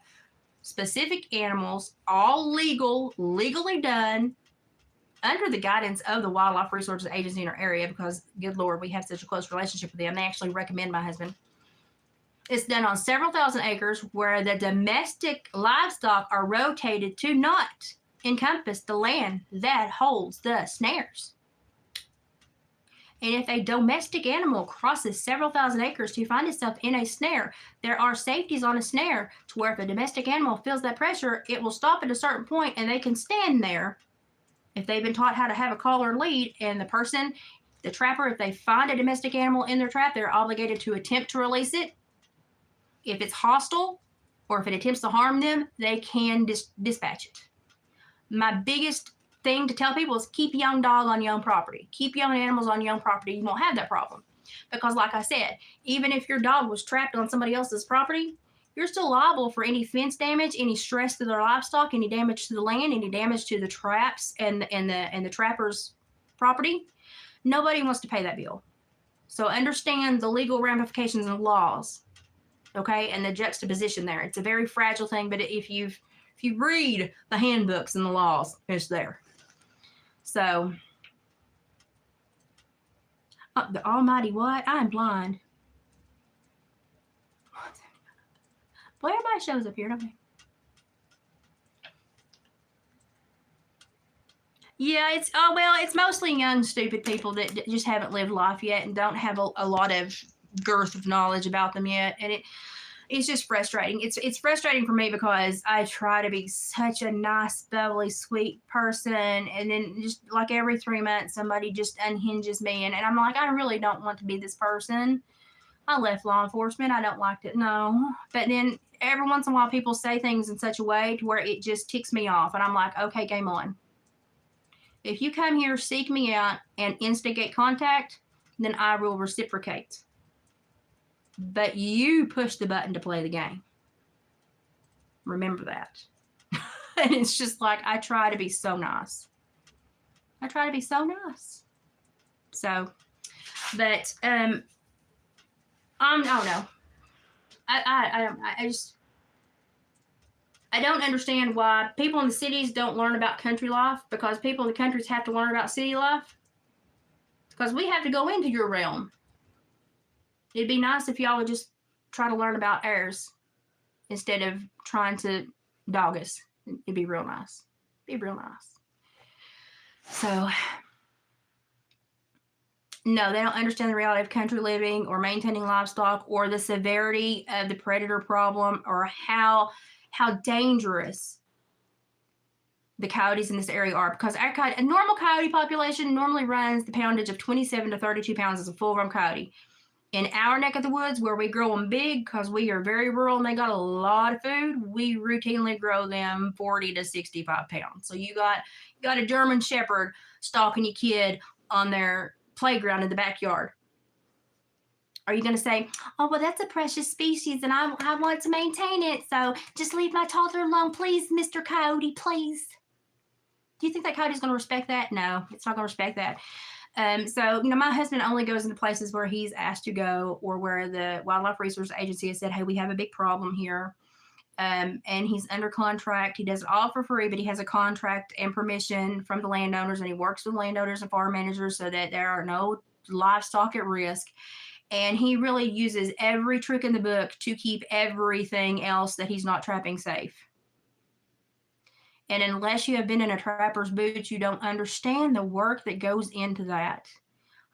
specific animals, all legally done under the guidance of the Wildlife Resources Agency in our area because, good Lord, we have such a close relationship with them. They actually recommend my husband. It's done on several thousand acres where the domestic livestock are rotated to not encompass the land that holds the snares. And if a domestic animal crosses several thousand acres to find itself in a snare, there are safeties on a snare to where if a domestic animal feels that pressure, it will stop at a certain point and they can stand there if they've been taught how to have a call or lead. And the trapper, if they find a domestic animal in their trap, they're obligated to attempt to release it. If it's hostile or if it attempts to harm them, they can dispatch it. My biggest thing to tell people is keep your own dog on your own property. Keep your own animals on your own property. You won't have that problem. Because like I said, even if your dog was trapped on somebody else's property, you're still liable for any fence damage, any stress to their livestock, any damage to the land, any damage to the traps and the trapper's property. Nobody wants to pay that bill. So understand the legal ramifications and laws, okay, and the juxtaposition there. It's a very fragile thing, but if you read the handbooks and the laws, it's there. So, the almighty what? I'm blind. Boy, everybody shows up here, don't they? Yeah, it's mostly young, stupid people that just haven't lived life yet and don't have a lot of girth of knowledge about them yet. And it's just frustrating. It's frustrating for me because I try to be such a nice, bubbly, sweet person. And then just like every 3 months, somebody just unhinges me. And I'm like, I really don't want to be this person. I left law enforcement. I don't like it. No. But then every once in a while, people say things in such a way to where it just ticks me off. And I'm like, okay, game on. If you come here, seek me out, and instigate contact, then I will reciprocate. But you push the button to play the game. Remember that. And it's just like, I try to be so nice. I try to be so nice. So, but, I don't know. I don't understand why people in the cities don't learn about country life, because people in the countries have to learn about city life. Because we have to go into your realm. It'd be nice if y'all would just try to learn about ours instead of trying to dog us. It'd be real nice. It'd be real nice. So, no, they don't understand the reality of country living or maintaining livestock or the severity of the predator problem or how dangerous the coyotes in this area are, because a normal coyote population normally runs the poundage of 27 to 32 pounds as a full-grown coyote. In our neck of the woods, where we grow them big because we are very rural and they got a lot of food, we routinely grow them 40 to 65 pounds. So you got a German Shepherd stalking your kid on their playground in the backyard. Are you going to say, oh, well, that's a precious species and I want to maintain it, so just leave my toddler alone, please, Mr. Coyote, please? Do you think that coyote is going to respect that? No, it's not going to respect that. So, my husband only goes into places where he's asked to go or where the Wildlife Resource Agency has said, hey, we have a big problem here. And he's under contract. He does it all for free, but he has a contract and permission from the landowners, and he works with landowners and farm managers so that there are no livestock at risk. And he really uses every trick in the book to keep everything else that he's not trapping safe. And unless you have been in a trapper's boots, you don't understand the work that goes into that.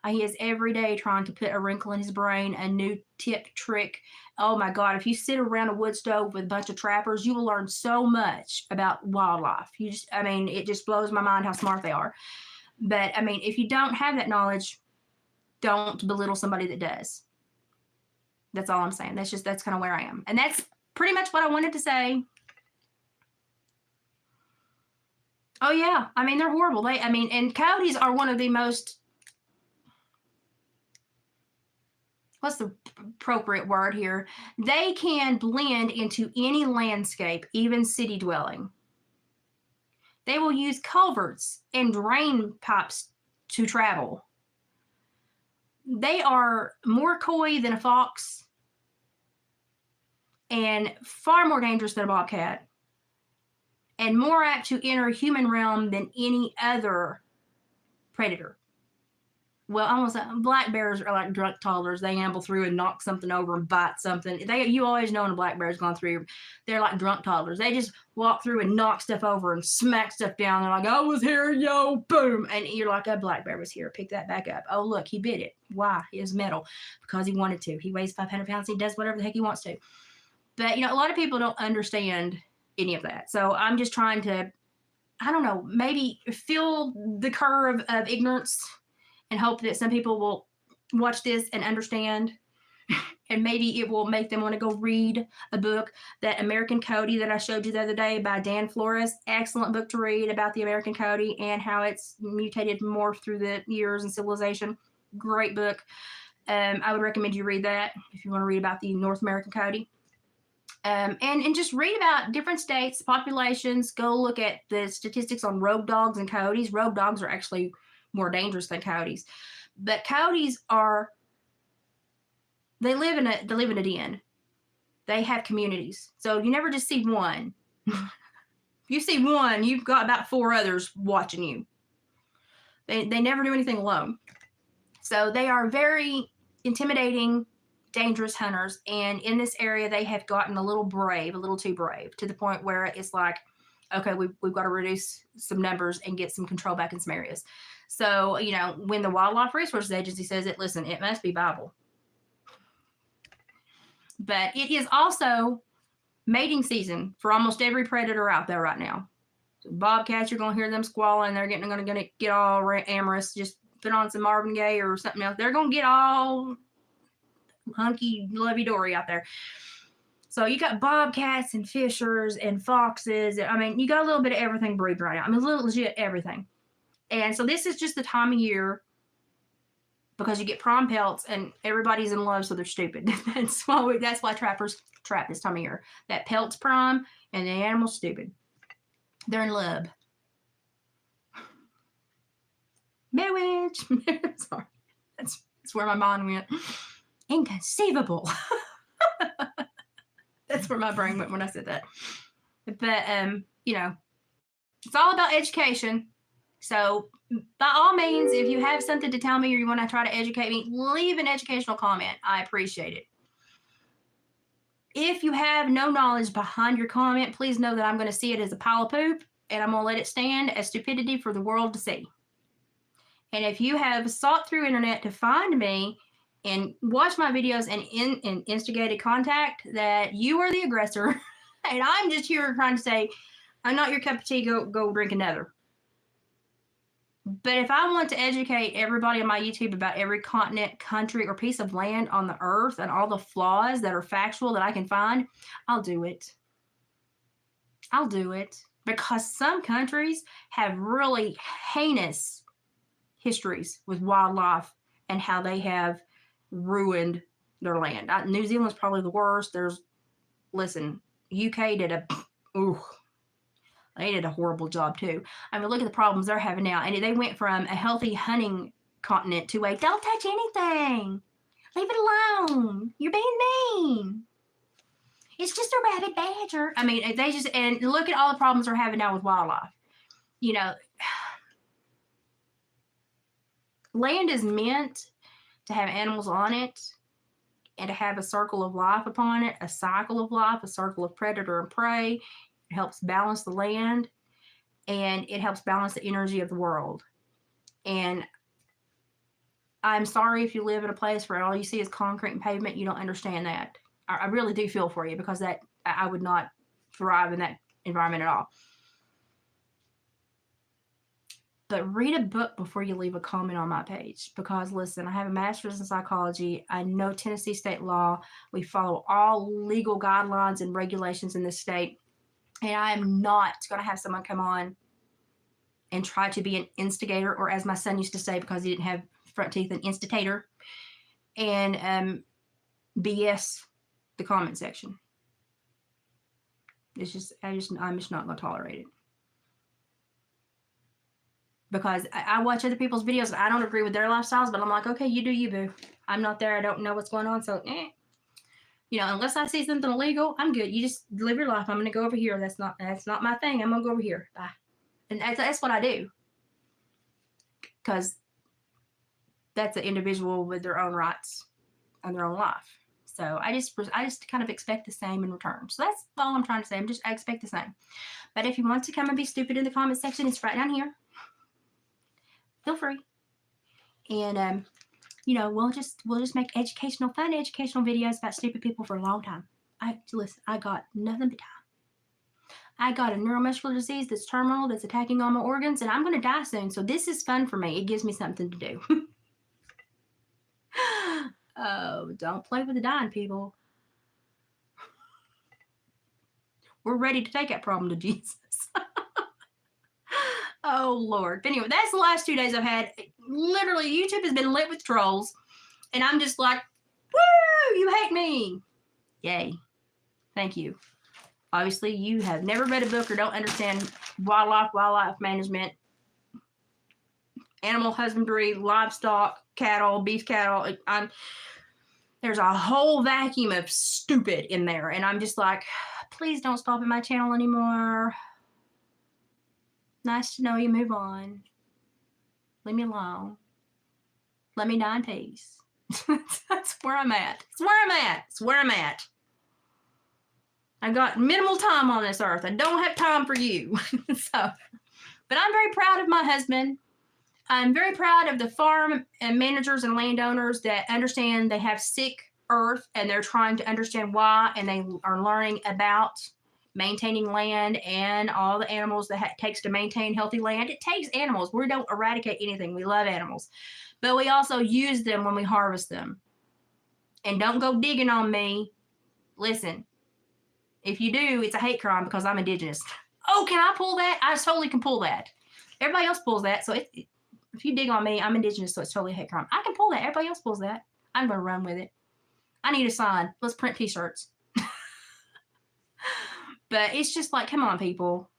He is every day trying to put a wrinkle in his brain, a new tip, trick. Oh my God, if you sit around a wood stove with a bunch of trappers, you will learn so much about wildlife. It just blows my mind how smart they are. But if you don't have that knowledge, don't belittle somebody that does. That's all I'm saying. That's kind of where I am. And that's pretty much what I wanted to say. Oh yeah, they're horrible. And coyotes are one of the most, what's the appropriate word here? They can blend into any landscape, even city dwelling. They will use culverts and drain pipes to travel. They are more coy than a fox and far more dangerous than a bobcat, and more apt to enter human realm than any other predator. Well, almost black bears are like drunk toddlers. They amble through and knock something over and bite something. You always know when a black bear's gone through. They're like drunk toddlers. They just walk through and knock stuff over and smack stuff down. They're like, I was here, yo, boom. And you're like, a black bear was here. Pick that back up. Oh, look, he bit it. Why? It was metal. Because he wanted to. He weighs 500 pounds. He does whatever the heck he wants to. But, a lot of people don't understand any of that. So I'm just trying to, I don't know, maybe feel the curve of ignorance and hope that some people will watch this and understand, and maybe it will make them want to go read a book. That American Coyote that I showed you the other day by Dan Flores, excellent book to read about the American coyote and how it's mutated more through the years and civilization. Great book. I would recommend you read that if you want to read about the North American coyote. And just read about different states, populations. Go look at the statistics on rogue dogs and coyotes. Rogue dogs are actually more dangerous than coyotes, but coyotes they live in a den. They have communities, so you never just see one. If you see one, you've got about 4 others watching you. They never do anything alone, so they are very intimidating, dangerous hunters. And in this area, they have gotten a little too brave, to the point where it's like, okay, we've got to reduce some numbers and get some control back in some areas. So, when the Wildlife Resources Agency says it, listen, it must be Bible. But it is also mating season for almost every predator out there right now. So bobcats, you're going to hear them squalling. They're going to get all amorous. Just put on some Marvin Gaye or something else. They're going to get all hunky, lovey-dovey out there. So you got bobcats and fishers and foxes. You got a little bit of everything breeding right now. Legit everything. And so this is just the time of year because you get prom pelts and everybody's in love, so they're stupid. That's why trappers trap this time of year. That pelt's prom and the animal's stupid. They're in love. Marriage. Sorry. That's where my mind went. Inconceivable. That's where my brain went when I said that. But you know, it's all about education. So by all means, if you have something to tell me or you want to try to educate me, leave an educational comment. I appreciate it. If you have no knowledge behind your comment, please know that I'm going to see it as a pile of poop and I'm going to let it stand as stupidity for the world to see. And if you have sought through internet to find me and watch my videos and instigated contact, that you are the aggressor. And I'm just here trying to say, I'm not your cup of tea, go drink another. But if I want to educate everybody on my YouTube about every continent, country, or piece of land on the earth and all the flaws that are factual that I can find, I'll do it. I'll do it. Because some countries have really heinous histories with wildlife and how they have ruined their land. New Zealand's probably the worst. Listen, UK did they did a horrible job too. I mean, look at the problems they're having now. And they went from a healthy hunting continent to a don't touch anything. Leave it alone. You're being mean. It's just a rabbit badger. I mean, and look at all the problems they're having now with wildlife. You know, land is meant to have animals on it and to have a circle of life upon it, a cycle of life, a circle of predator and prey. It helps balance the land and it helps balance the energy of the world. And I'm sorry if you live in a place where all you see is concrete and pavement, you don't understand that. I really do feel for you because I would not thrive in that environment at all. But read a book before you leave a comment on my page because, listen, I have a master's in psychology. I know Tennessee state law. We follow all legal guidelines and regulations in this state. And I am not going to have someone come on and try to be an instigator, or as my son used to say, because he didn't have front teeth, an instatator, and BS the comment section. I'm just not going to tolerate it. Because I watch other people's videos and I don't agree with their lifestyles, but I'm like, okay, you do you, boo. I'm not there. I don't know what's going on. So, you know, unless I see something illegal, I'm good. You just live your life. I'm going to go over here. That's not my thing. I'm going to go over here. Bye. And that's what I do. Because that's an individual with their own rights and their own life. So I just kind of expect the same in return. So that's all I'm trying to say. I expect the same. But if you want to come and be stupid in the comment section, it's right down here. Feel free. And you know, we'll just make fun educational videos about stupid people for a long time. Listen, I got nothing but time. I got a neuromuscular disease that's terminal, that's attacking all my organs, and I'm going to die soon. So this is fun for me. It gives me something to do. Oh, don't play with the dying people. We're ready to take that problem to Jesus. Oh, Lord. But anyway, that's the last 2 days I've had. Literally, YouTube has been lit with trolls. And I'm just like, woo, you hate me. Yay. Thank you. Obviously, you have never read a book or don't understand wildlife management, animal husbandry, livestock, cattle, beef cattle. There's a whole vacuum of stupid in there. And I'm just like, please don't stop at my channel anymore. Nice to know you. Move on. Leave me alone. Let me die in peace. That's where I'm at. It's where I'm at. It's where I'm at. I've got minimal time on this earth. I don't have time for you. But I'm very proud of my husband. I'm very proud of the farm and managers and landowners that understand they have sick earth and they're trying to understand why, and they are learning about maintaining land and all the animals that it takes to maintain healthy land. It takes animals. We don't eradicate anything. We love animals. But we also use them when we harvest them. And don't go digging on me. Listen, if you do, it's a hate crime because I'm indigenous. Oh, can I pull that? I totally can pull that. Everybody else pulls that, so If you dig on me, I'm indigenous, so it's totally a hate crime. I can pull that. Everybody else pulls that. I'm going to run with it. I need a sign. Let's print t-shirts. But it's just like, come on, people.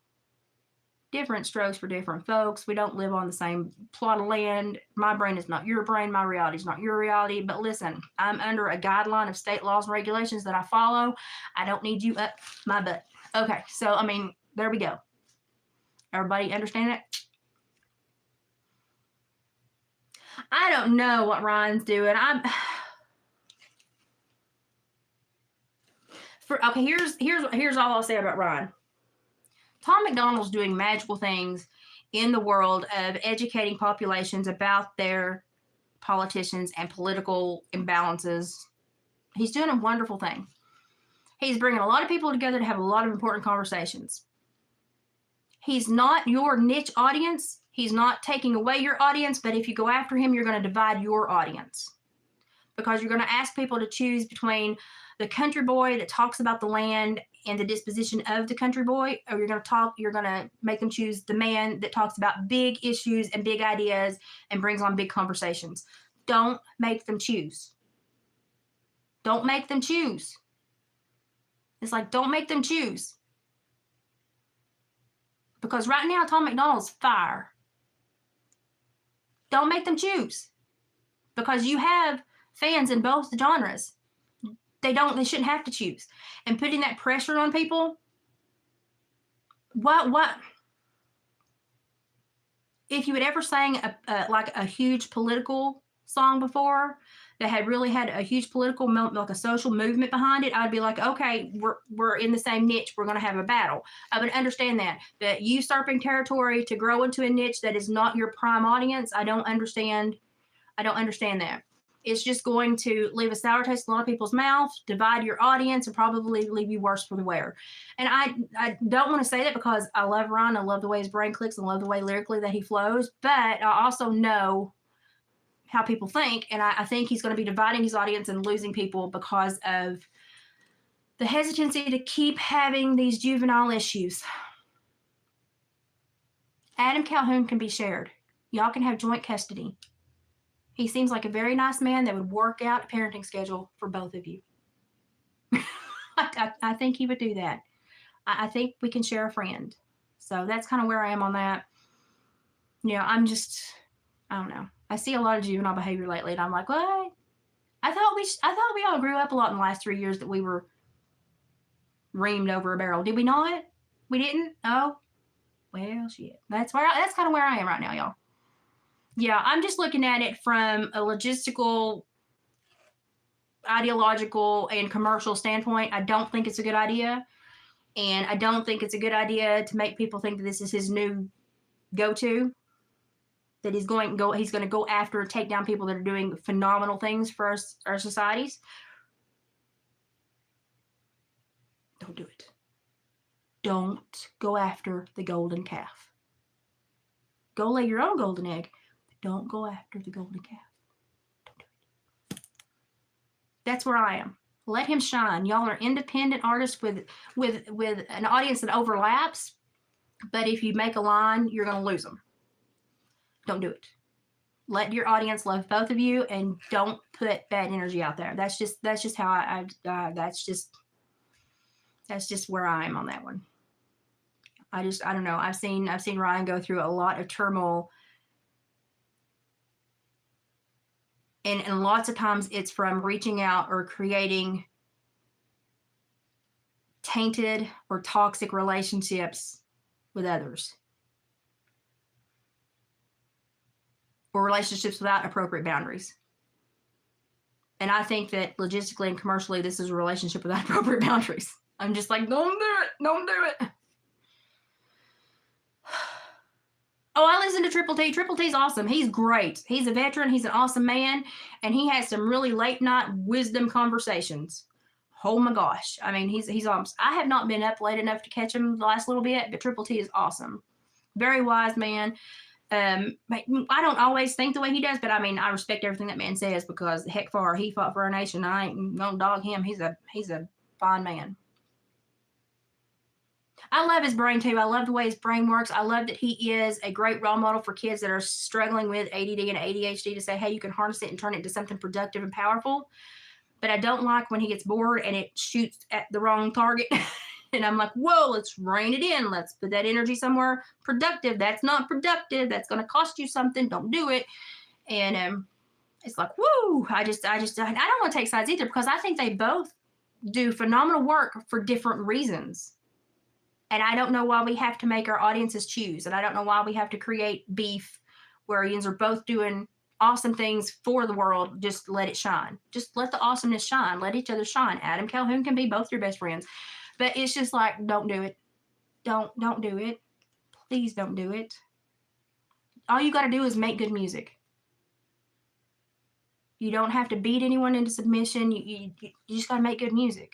Different strokes for different folks. We don't live on the same plot of land. My brain is not your brain. My reality is not your reality. But listen, I'm under a guideline of state laws and regulations that I follow. I don't need you up my butt. Okay, so, I mean, there we go. Everybody understand that? I don't know what Ryan's doing. Okay, here's all I'll say about Ryan. Tom MacDonald's doing magical things in the world of educating populations about their politicians and political imbalances. He's doing a wonderful thing. He's bringing a lot of people together to have a lot of important conversations. He's not your niche audience. He's not taking away your audience, but if you go after him, you're going to divide your audience. Because you're going to ask people to choose between the country boy that talks about the land and the disposition of the country boy, or you're going to make them choose the man that talks about big issues and big ideas and brings on big conversations. Don't make them choose. Don't make them choose. It's like, don't make them choose. Because right now, Tom MacDonald's fire. Don't make them choose. Because you have fans in both genres. They shouldn't have to choose. And putting that pressure on people, what? If you had ever sang a huge political song before that had really had a huge political, like a social movement behind it, I'd be like, okay, we're in the same niche. We're going to have a battle. I would understand that usurping territory to grow into a niche that is not your prime audience. I don't understand that. It's just going to leave a sour taste in a lot of people's mouth, divide your audience, and probably leave you worse for the wear. And I don't want to say that because I love Ron. I love the way his brain clicks and love the way lyrically that he flows. But I also know how people think. And I think he's going to be dividing his audience and losing people because of the hesitancy to keep having these juvenile issues. Adam Calhoun can be shared. Y'all can have joint custody. He seems like a very nice man that would work out a parenting schedule for both of you. I think he would do that. I think we can share a friend. So that's kind of where I am on that. You know, I don't know. I see a lot of juvenile behavior lately, and I'm like, what? I thought we all grew up a lot in the last 3 years that we were reamed over a barrel. Did we not? We didn't? Oh, well, shit. That's kind of where I am right now, y'all. Yeah, I'm just looking at it from a logistical, ideological, and commercial standpoint. I don't think it's a good idea. And I don't think it's a good idea to make people think that this is his new go-to. That he's going to go after and take down people that are doing phenomenal things for our societies. Don't do it. Don't go after the golden calf. Go lay your own golden egg. Don't go after the golden calf. Don't do it. That's where I am. Let him shine. Y'all are independent artists with an audience that overlaps. But if you make a line, you're going to lose them. Don't do it. Let your audience love both of you, and don't put bad energy out there. That's just how that's just where I am on that one. I don't know. I've seen Ryan go through a lot of turmoil. And lots of times it's from reaching out or creating tainted or toxic relationships with others. Or relationships without appropriate boundaries. And I think that logistically and commercially, this is a relationship without appropriate boundaries. I'm just like, don't do it. Don't do it. Oh, I listen to Triple T. Triple T's awesome. He's great. He's a veteran. He's an awesome man. And he has some really late night wisdom conversations. Oh my gosh. I mean, he's awesome. I have not been up late enough to catch him the last little bit, but Triple T is awesome. Very wise man. I don't always think the way he does, but I mean, I respect everything that man says because he fought for our nation. I ain't gonna dog him. He's a fine man. I love his brain too. I love the way his brain works. I love that he is a great role model for kids that are struggling with ADD and ADHD to say, hey, you can harness it and turn it into something productive and powerful. But I don't like when he gets bored and it shoots at the wrong target. And I'm like, whoa, let's rein it in. Let's put that energy somewhere productive. That's not productive. That's going to cost you something. Don't do it. And it's like, woo. I don't want to take sides either, because I think they both do phenomenal work for different reasons. And I don't know why we have to make our audiences choose. And I don't know why we have to create beef where yins are both doing awesome things for the world. Just let it shine. Just let the awesomeness shine. Let each other shine. Adam Calhoun can be both your best friends. But it's just like, don't do it. Don't do it. Please don't do it. All you got to do is make good music. You don't have to beat anyone into submission. You just got to make good music.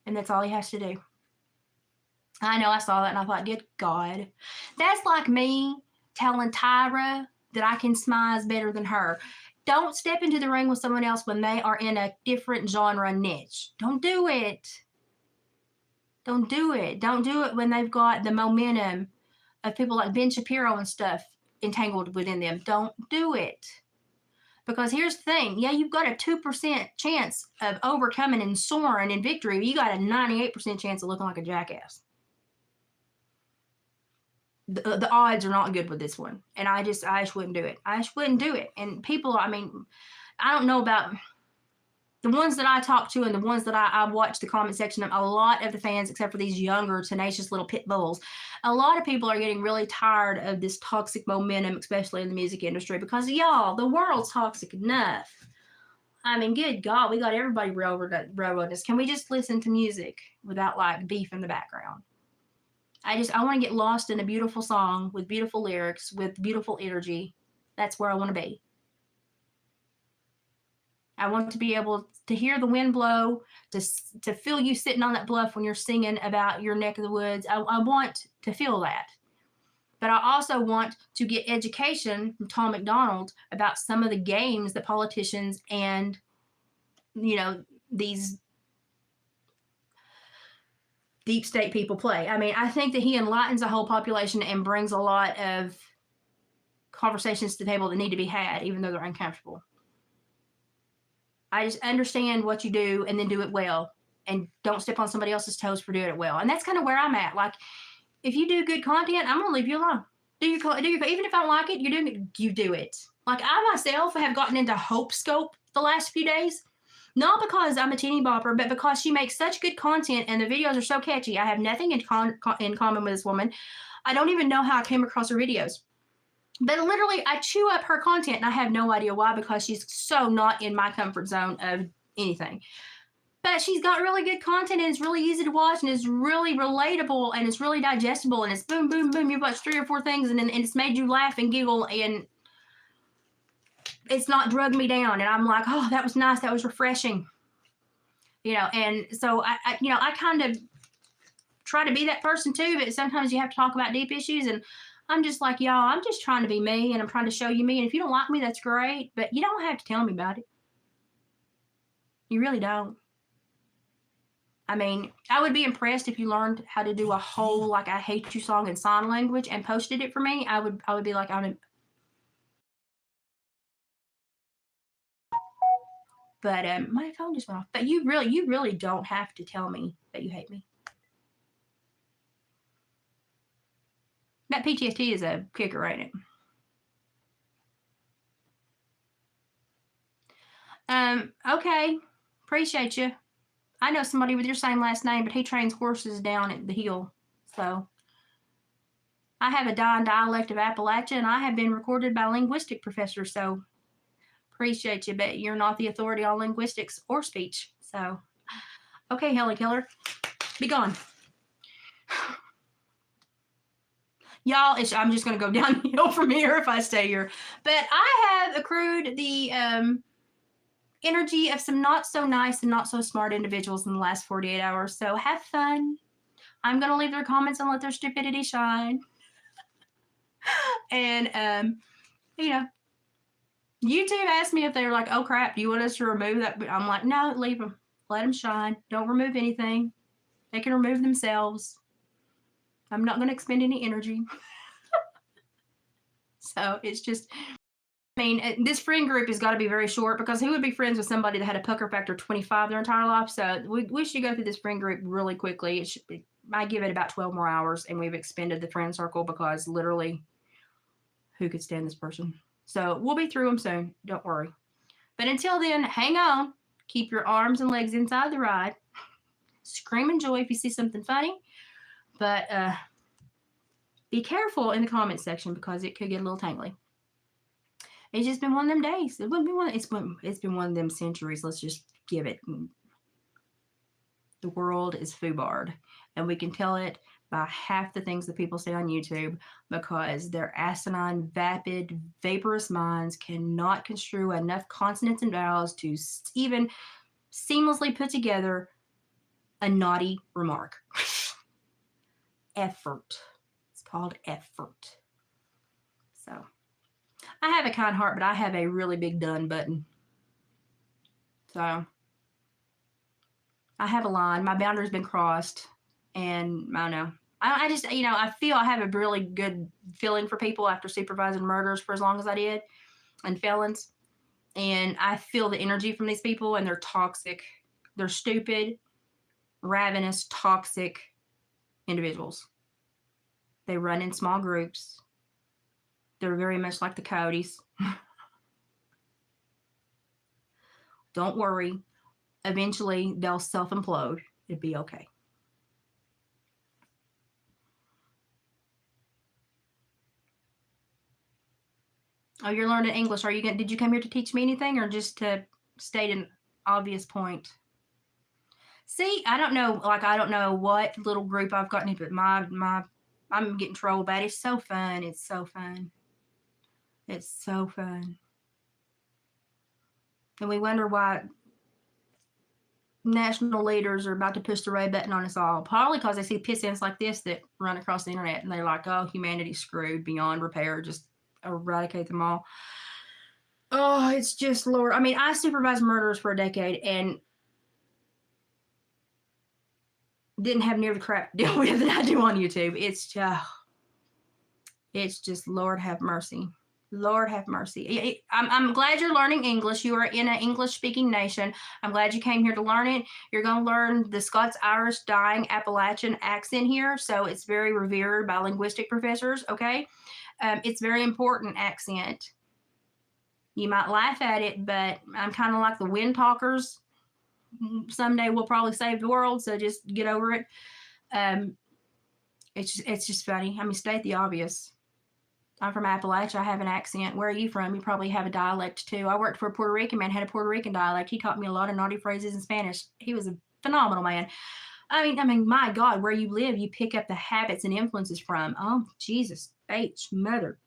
And that's all he has to do. I know, I saw that and I thought, good God. That's like me telling Tyra that I can smize better than her. Don't step into the ring with someone else when they are in a different genre niche. Don't do it. Don't do it. Don't do it when they've got the momentum of people like Ben Shapiro and stuff entangled within them. Don't do it. Because here's the thing. Yeah, you've got a 2% chance of overcoming and soaring in victory. But you got a 98% chance of looking like a jackass. The odds are not good with this one. And I just wouldn't do it. I just wouldn't do it. And people, I mean, I don't know about the ones that I talk to and the ones that I watch the comment section of. A lot of the fans, except for these younger, tenacious little pit bulls, a lot of people are getting really tired of this toxic momentum, especially in the music industry, because y'all, the world's toxic enough. I mean, good God, we got everybody railroading us. Can we just listen to music without like beef in the background? I want to get lost in a beautiful song with beautiful lyrics, with beautiful energy. That's where I want to be. I want to be able to hear the wind blow, to feel you sitting on that bluff when you're singing about your neck of the woods. I want to feel that. But I also want to get education from Tom McDonald about some of the games that politicians and, these deep state people play. I mean, I think that he enlightens the whole population and brings a lot of conversations to the table that need to be had, even though they're uncomfortable. I just understand what you do and then do it well, and don't step on somebody else's toes for doing it well. And that's kind of where I'm at. Like, if you do good content, I'm going to leave you alone. Even if I don't like it, you do it. Like, I myself have gotten into Hope Scope the last few days. Not because I'm a teeny bopper, but because she makes such good content and the videos are so catchy. I have nothing in common with this woman. I don't even know how I came across her videos. But literally, I chew up her content and I have no idea why, because she's so not in my comfort zone of anything. But she's got really good content and it's really easy to watch and it's really relatable and it's really digestible and it's boom, boom, boom. You watch 3 or 4 things and it's made you laugh and giggle and it's not drugged me down. And I'm like, oh, that was nice. That was refreshing. And so I kind of try to be that person too, but sometimes you have to talk about deep issues. And I'm just like, y'all, I'm just trying to be me and I'm trying to show you me. And if you don't like me, that's great. But you don't have to tell me about it. You really don't. I mean, I would be impressed if you learned how to do a whole, like, I hate you song in sign language and posted it for me. I would be like, but my phone just went off. But you really don't have to tell me that you hate me. That PTSD is a kicker, ain't it? Okay. Appreciate you. I know somebody with your same last name, but he trains horses down at the hill. So I have a dying dialect of Appalachia, and I have been recorded by linguistic professors. So appreciate you, but you're not the authority on linguistics or speech. So, okay, Helen Keller, be gone. Y'all, I'm just going to go downhill from here if I stay here. But I have accrued the energy of some not so nice and not so smart individuals in the last 48 hours. So have fun. I'm going to leave their comments and let their stupidity shine. And, YouTube asked me if they were like, oh, crap, do you want us to remove that? I'm like, no, leave them. Let them shine. Don't remove anything. They can remove themselves. I'm not going to expend any energy. So it's just, I mean, this friend group has got to be very short, because who would be friends with somebody that had a pucker factor 25 their entire life? So we should go through this friend group really quickly. It should be, I give it about 12 more hours, and we've expended the friend circle, because literally, who could stand this person? So we'll be through them soon. Don't worry. But until then, hang on. Keep your arms and legs inside the ride. Scream in joy if you see something funny. But be careful in the comment section, because it could get a little tangly. It's just been one of them days. It wouldn't be one. It's been one of them centuries. Let's just give it. The world is foobarred, and we can tell it by half the things that people say on YouTube, because their asinine, vapid, vaporous minds cannot construe enough consonants and vowels to even seamlessly put together a naughty remark. Effort. It's called effort. So I have a kind heart, but I have a really big done button. So I have a line. My boundary's been crossed, and I don't know. I just, I feel I have a really good feeling for people after supervising murders for as long as I did, and felons. And I feel the energy from these people, and they're toxic. They're stupid, ravenous, toxic individuals. They run in small groups. They're very much like the Coyotes. Don't worry. Eventually, they'll self-implode. It'd be okay. Oh, you're learning English. Did you come here to teach me anything, or just to state an obvious point? See, I don't know what little group I've gotten into, but I'm getting trolled about it. It's so fun. It's so fun. It's so fun. And we wonder why national leaders are about to push the red button on us all. Probably because they see piss-ins like this that run across the internet, and they're like, oh, humanity's screwed beyond repair. Just eradicate them all. Oh, it's just, Lord. I mean, I supervised murderers for a decade and didn't have near the crap to deal with that I do on YouTube. It's just, Lord have mercy. Lord have mercy. I'm glad you're learning English. You are in an English-speaking nation. I'm glad you came here to learn it. You're going to learn the Scots-Irish dying Appalachian accent here, so it's very revered by linguistic professors, okay? It's very important accent. You might laugh at it, but I'm kind of like the wind talkers. Someday we'll probably save the world, so just get over it. It's just funny. I mean, state the obvious. I'm from Appalachia. I have an accent. Where are you from? You probably have a dialect too. I worked for a Puerto Rican man, had a Puerto Rican dialect. He taught me a lot of naughty phrases in Spanish. He was a phenomenal man. I mean, my God, where you live, you pick up the habits and influences from. Oh, Jesus H, mother,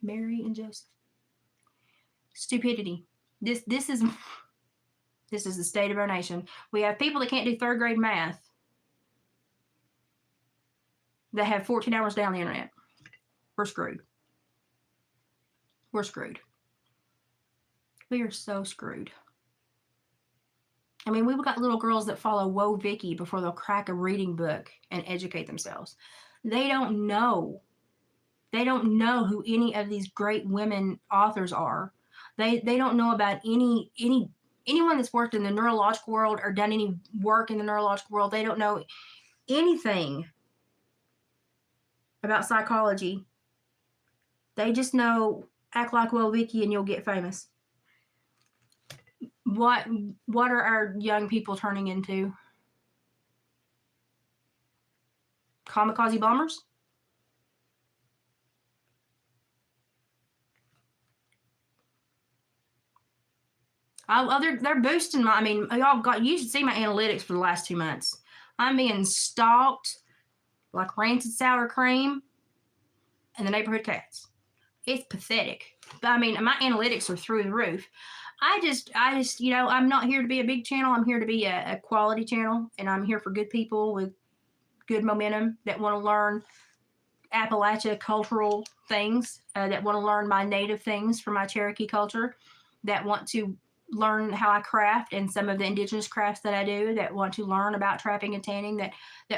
Mary and Joseph. Stupidity. This is the state of our nation. We have people that can't do third grade math that have 14 hours down the internet. We're screwed. We're screwed. We are so screwed. I mean, we've got little girls that follow Whoa Vicky before they'll crack a reading book and educate themselves. They don't know. They don't know who any of these great women authors are. They don't know about anyone that's worked in the neurological world or done any work in the neurological world. They don't know anything about psychology. They just know, act like Whoa Vicky and you'll get famous. What are our young people turning into? Kamikaze bombers? They're boosting my, I mean, you should see my analytics for the last 2 months. I'm being stalked like rancid sour cream and the neighborhood cats. It's pathetic. But I mean, my analytics are through the roof. I just, I'm not here to be a big channel. I'm here to be a quality channel, and I'm here for good people with good momentum that want to learn Appalachia cultural things, that want to learn my native things from my Cherokee culture, that want to learn how I craft and some of the indigenous crafts that I do, that want to learn about trapping and tanning, that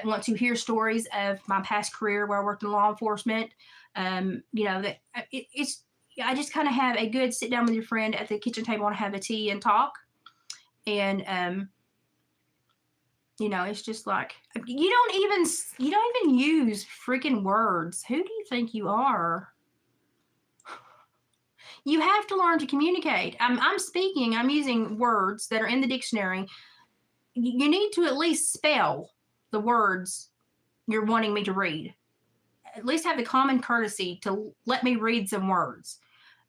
want to hear stories of my past career where I worked in law enforcement. That it's I just kind of have a good sit down with your friend at the kitchen table and have a tea and talk. And it's just like you don't even use freaking words. Who do you think you are? You have to learn to communicate. I'm speaking, I'm using words that are in the dictionary. You need to at least spell the words you're wanting me to read. At least have the common courtesy to let me read some words.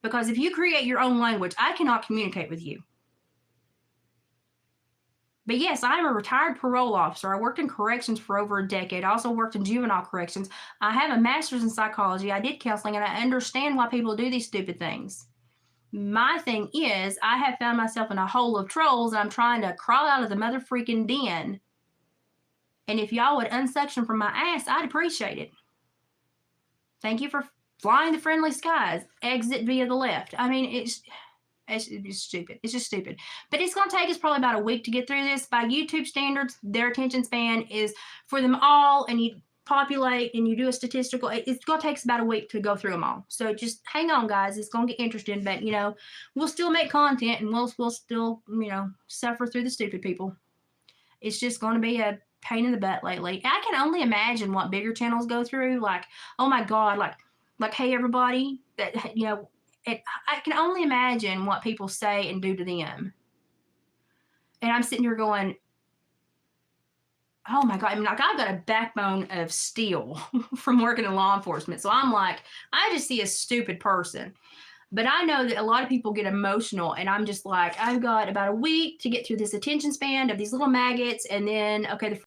Because if you create your own language, I cannot communicate with you. But yes, I'm a retired parole officer. I worked in corrections for over a decade. I also worked in juvenile corrections. I have a master's in psychology. I did counseling, and I understand why people do these stupid things. My thing is, I have found myself in a hole of trolls, and I'm trying to crawl out of the mother freaking den. And if y'all would unsuction from my ass, I'd appreciate it. Thank you for flying the friendly skies. Exit via the left. I mean, it's stupid. It's just stupid. But it's going to take us probably about a week to get through this. By YouTube standards, their attention span is for them all, and you populate and you do a statistical, it's going to take us about a week to go through them all. So just hang on, guys. It's going to get interesting, but we'll still make content, and we'll still, suffer through the stupid people. It's just going to be a pain in the butt lately. I can only imagine what bigger channels go through. Like, oh my God, like, hey, everybody, that, I can only imagine what people say and do to them. And I'm sitting here going, oh my God. I mean, like, I've got a backbone of steel from working in law enforcement. So I'm like, I just see a stupid person. But I know that a lot of people get emotional, and I'm just like, I've got about a week to get through this attention span of these little maggots, and then, okay, the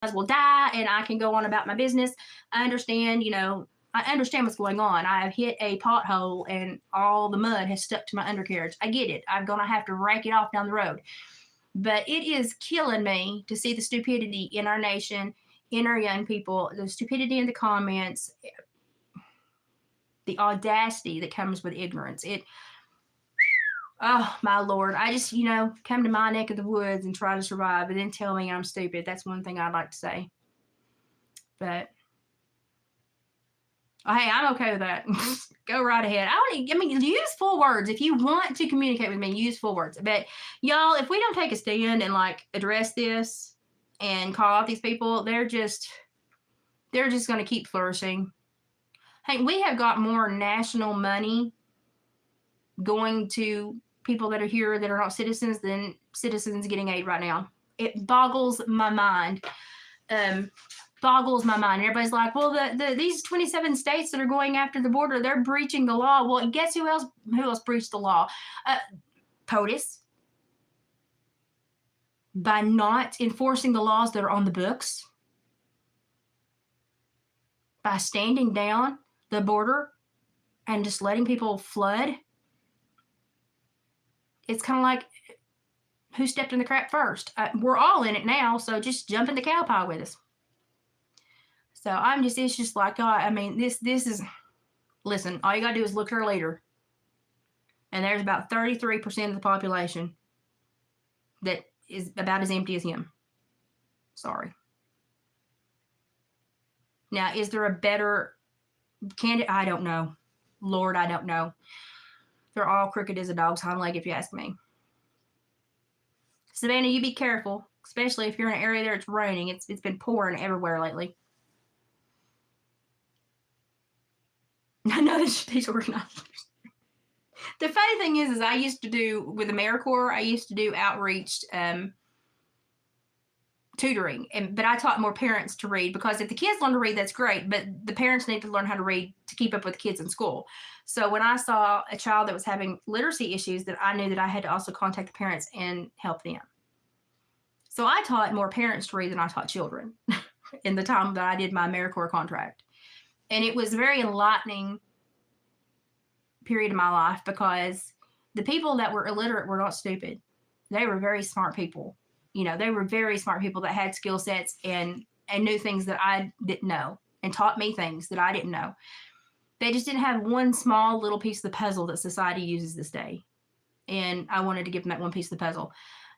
guys will die, and I can go on about my business. I understand, I understand what's going on. I've hit a pothole, and all the mud has stuck to my undercarriage. I get it. I'm going to have to rake it off down the road. But it is killing me to see the stupidity in our nation, in our young people, the stupidity in the comments, the audacity that comes with ignorance. Oh my Lord. I just, come to my neck of the woods and try to survive, and then tell me I'm stupid. That's one thing I'd like to say. But hey, I'm okay with that. Go right ahead. I mean, use full words. If you want to communicate with me, use full words. But y'all, if we don't take a stand and address this and call out these people, they're just going to keep flourishing. Hey, we have got more national money going to people that are here that are not citizens than citizens getting aid right now. It boggles my mind. Boggles my mind. Everybody's like, well, these 27 states that are going after the border, they're breaching the law. Well, guess who else breached the law? POTUS. By not enforcing the laws that are on the books. By standing down the border and just letting people flood. It's kind of like, who stepped in the crap first? We're all in it now, so just jump in the cow pile with us. So it's just like, God, I mean, this is, listen, all you got to do is look at our leader. And there's about 33% of the population that is about as empty as him. Sorry. Now, is there a better candidate? I don't know. Lord, I don't know. They're all crooked as a dog's hind leg, if you ask me. Savannah, you be careful, especially if you're in an area there it's raining. It's been pouring everywhere lately. I know these organizers. The funny thing is I used to do, with the AmeriCorps, I used to do outreach tutoring, but I taught more parents to read, because if the kids learn to read, that's great, but the parents need to learn how to read to keep up with the kids in school. So when I saw a child that was having literacy issues, that I knew that I had to also contact the parents and help them. So I taught more parents to read than I taught children in the time that I did my AmeriCorps contract. And it was a very enlightening period of my life, because the people that were illiterate were not stupid. They were very smart people. They were very smart people that had skill sets and knew things that I didn't know, and taught me things that I didn't know. They just didn't have one small little piece of the puzzle that society uses this day. and I wanted to give them that one piece of the puzzle.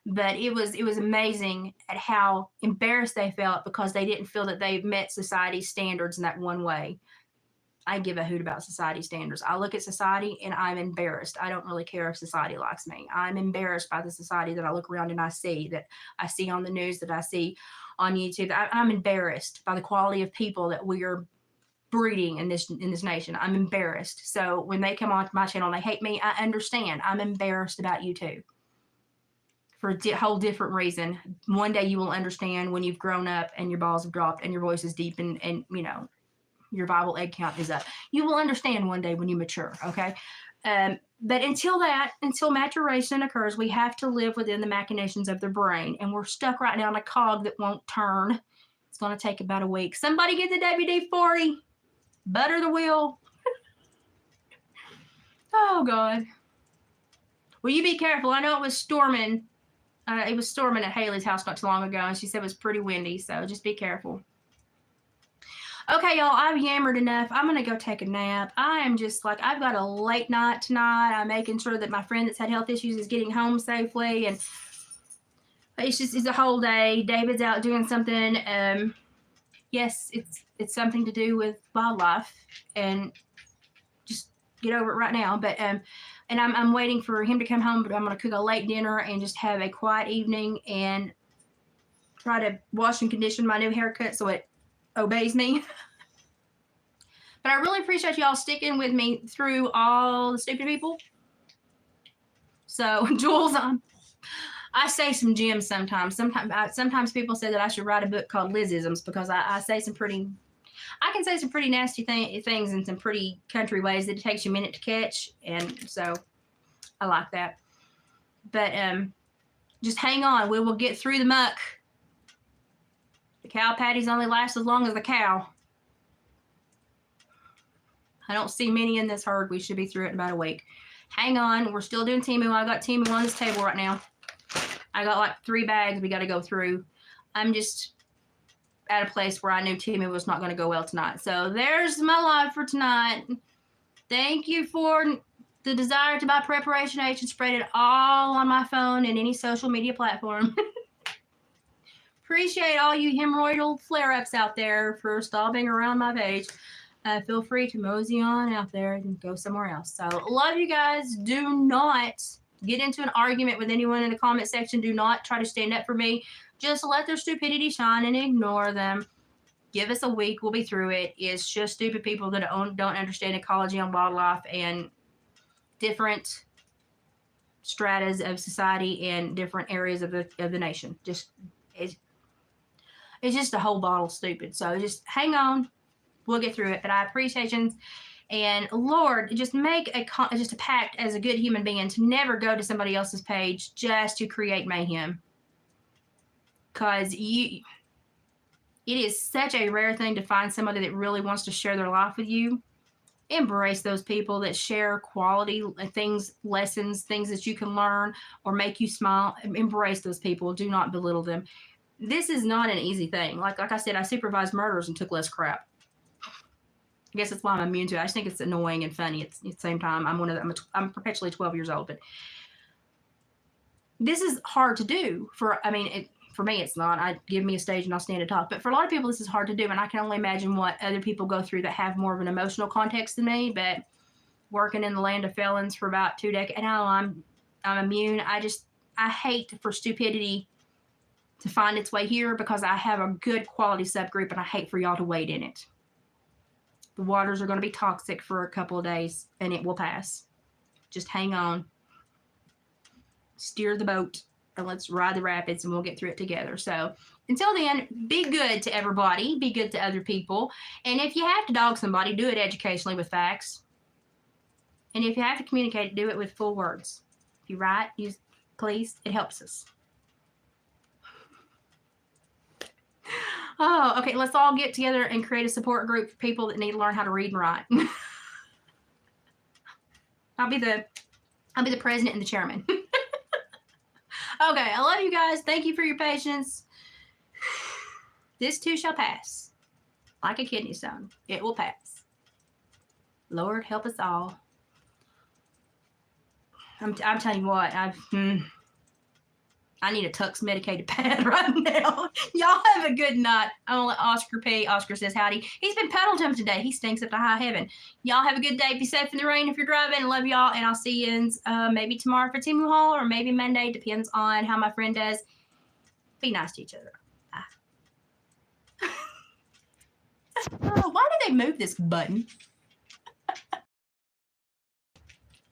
But it was amazing at how embarrassed they felt because they didn't feel that they met society's standards in that one way. I give a hoot about society standards. I look at society and I'm embarrassed. I don't really care if society likes me. I'm embarrassed by the society that I look around and I see, that I see on the news, that I see on YouTube. I'm embarrassed by the quality of people that we are breeding in this nation. I'm embarrassed. So when they come onto my channel and they hate me, I understand. I'm embarrassed about you too. For a whole different reason. One day you will understand when you've grown up and your balls have dropped and your voice is deep and you know, your Bible egg count is up. You will understand one day when you mature, okay? But until maturation occurs, we have to live within the machinations of the brain, and we're stuck right now in a cog that won't turn. It's going to take about a week. Somebody get the WD-40. Butter the wheel. Oh, God. Will you be careful? I know it was storming. It was storming at Haley's house not too long ago, and she said it was pretty windy, so just be careful. Okay, y'all, I've yammered enough. I'm going to go take a nap. I am just like, I've got a late night tonight. I'm making sure that my friend that's had health issues is getting home safely, and it's a whole day. David's out doing something. Yes, it's something to do with wildlife, and just get over it right now. But and I'm waiting for him to come home, but I'm going to cook a late dinner and just have a quiet evening and try to wash and condition my new haircut so it obeys me. But I really appreciate y'all sticking with me through all the stupid people. So, Jules, I say some gems sometimes. Sometimes people say that I should write a book called Lizisms because I say some pretty, I can say some pretty nasty things in some pretty country ways that it takes you a minute to catch. And so I like that. But just hang on. We will get through the muck. The cow patties only last as long as the cow. I don't see many in this herd. We should be through it in about a week. Hang on. We're still doing Temu. I got Temu on this table right now. I got like 3 bags we got to go through. I'm just at a place where I knew Temu was not going to go well tonight. So there's my live for tonight. Thank you for the desire to buy Preparation H and spread it all on my phone and any social media platform. Appreciate all you hemorrhoidal flare-ups out there for stomping around my page. Feel free to mosey on out there and go somewhere else. So love you guys. Do not get into an argument with anyone in the comment section. Do not try to stand up for me. Just let their stupidity shine and ignore them. Give us a week. We'll be through it. It's just stupid people that don't understand ecology and wildlife and different stratas of society and different areas of the nation. It's just a whole bottle of stupid. So just hang on. We'll get through it. But I appreciate you. And Lord, just make just a pact as a good human being to never go to somebody else's page just to create mayhem. Because it is such a rare thing to find somebody that really wants to share their life with you. Embrace those people that share quality things, lessons, things that you can learn or make you smile. Embrace those people. Do not belittle them. This is not an easy thing. Like I said, I supervised murders and took less crap. I guess that's why I'm immune to it. I just think it's annoying and funny at the same time. I'm perpetually 12 years old, but this is hard to do. For me, it's not. Give me a stage and I'll stand and talk. But for a lot of people, this is hard to do, and I can only imagine what other people go through that have more of an emotional context than me. But working in the land of felons for about 2 decades, and I'm immune. I hate for stupidity to find its way here because I have a good quality subgroup, and I hate for y'all to wade in it. The waters are going to be toxic for a couple of days, and it will pass. Just hang on. Steer the boat, and let's ride the rapids, and we'll get through it together. So until then, be good to everybody. Be good to other people. And if you have to dog somebody, do it educationally with facts. And if you have to communicate, do it with full words. If you write, use please. It helps us. Oh, okay. Let's all get together and create a support group for people that need to learn how to read and write. I'll be the president and the chairman. Okay, I love you guys. Thank you for your patience. This too shall pass. Like a kidney stone, it will pass. Lord, help us all. I'm telling you what, I need a Tux medicated pad right now. Y'all have a good night. I'm gonna let Oscar pay. Oscar says howdy. He's been Peddleton today. He stinks up to high heaven. Y'all have a good day. Be safe in the rain if you're driving. Love y'all, and I'll see you maybe tomorrow for Timu Hall or maybe Monday. Depends on how my friend does. Be nice to each other. Oh, why did they move this button?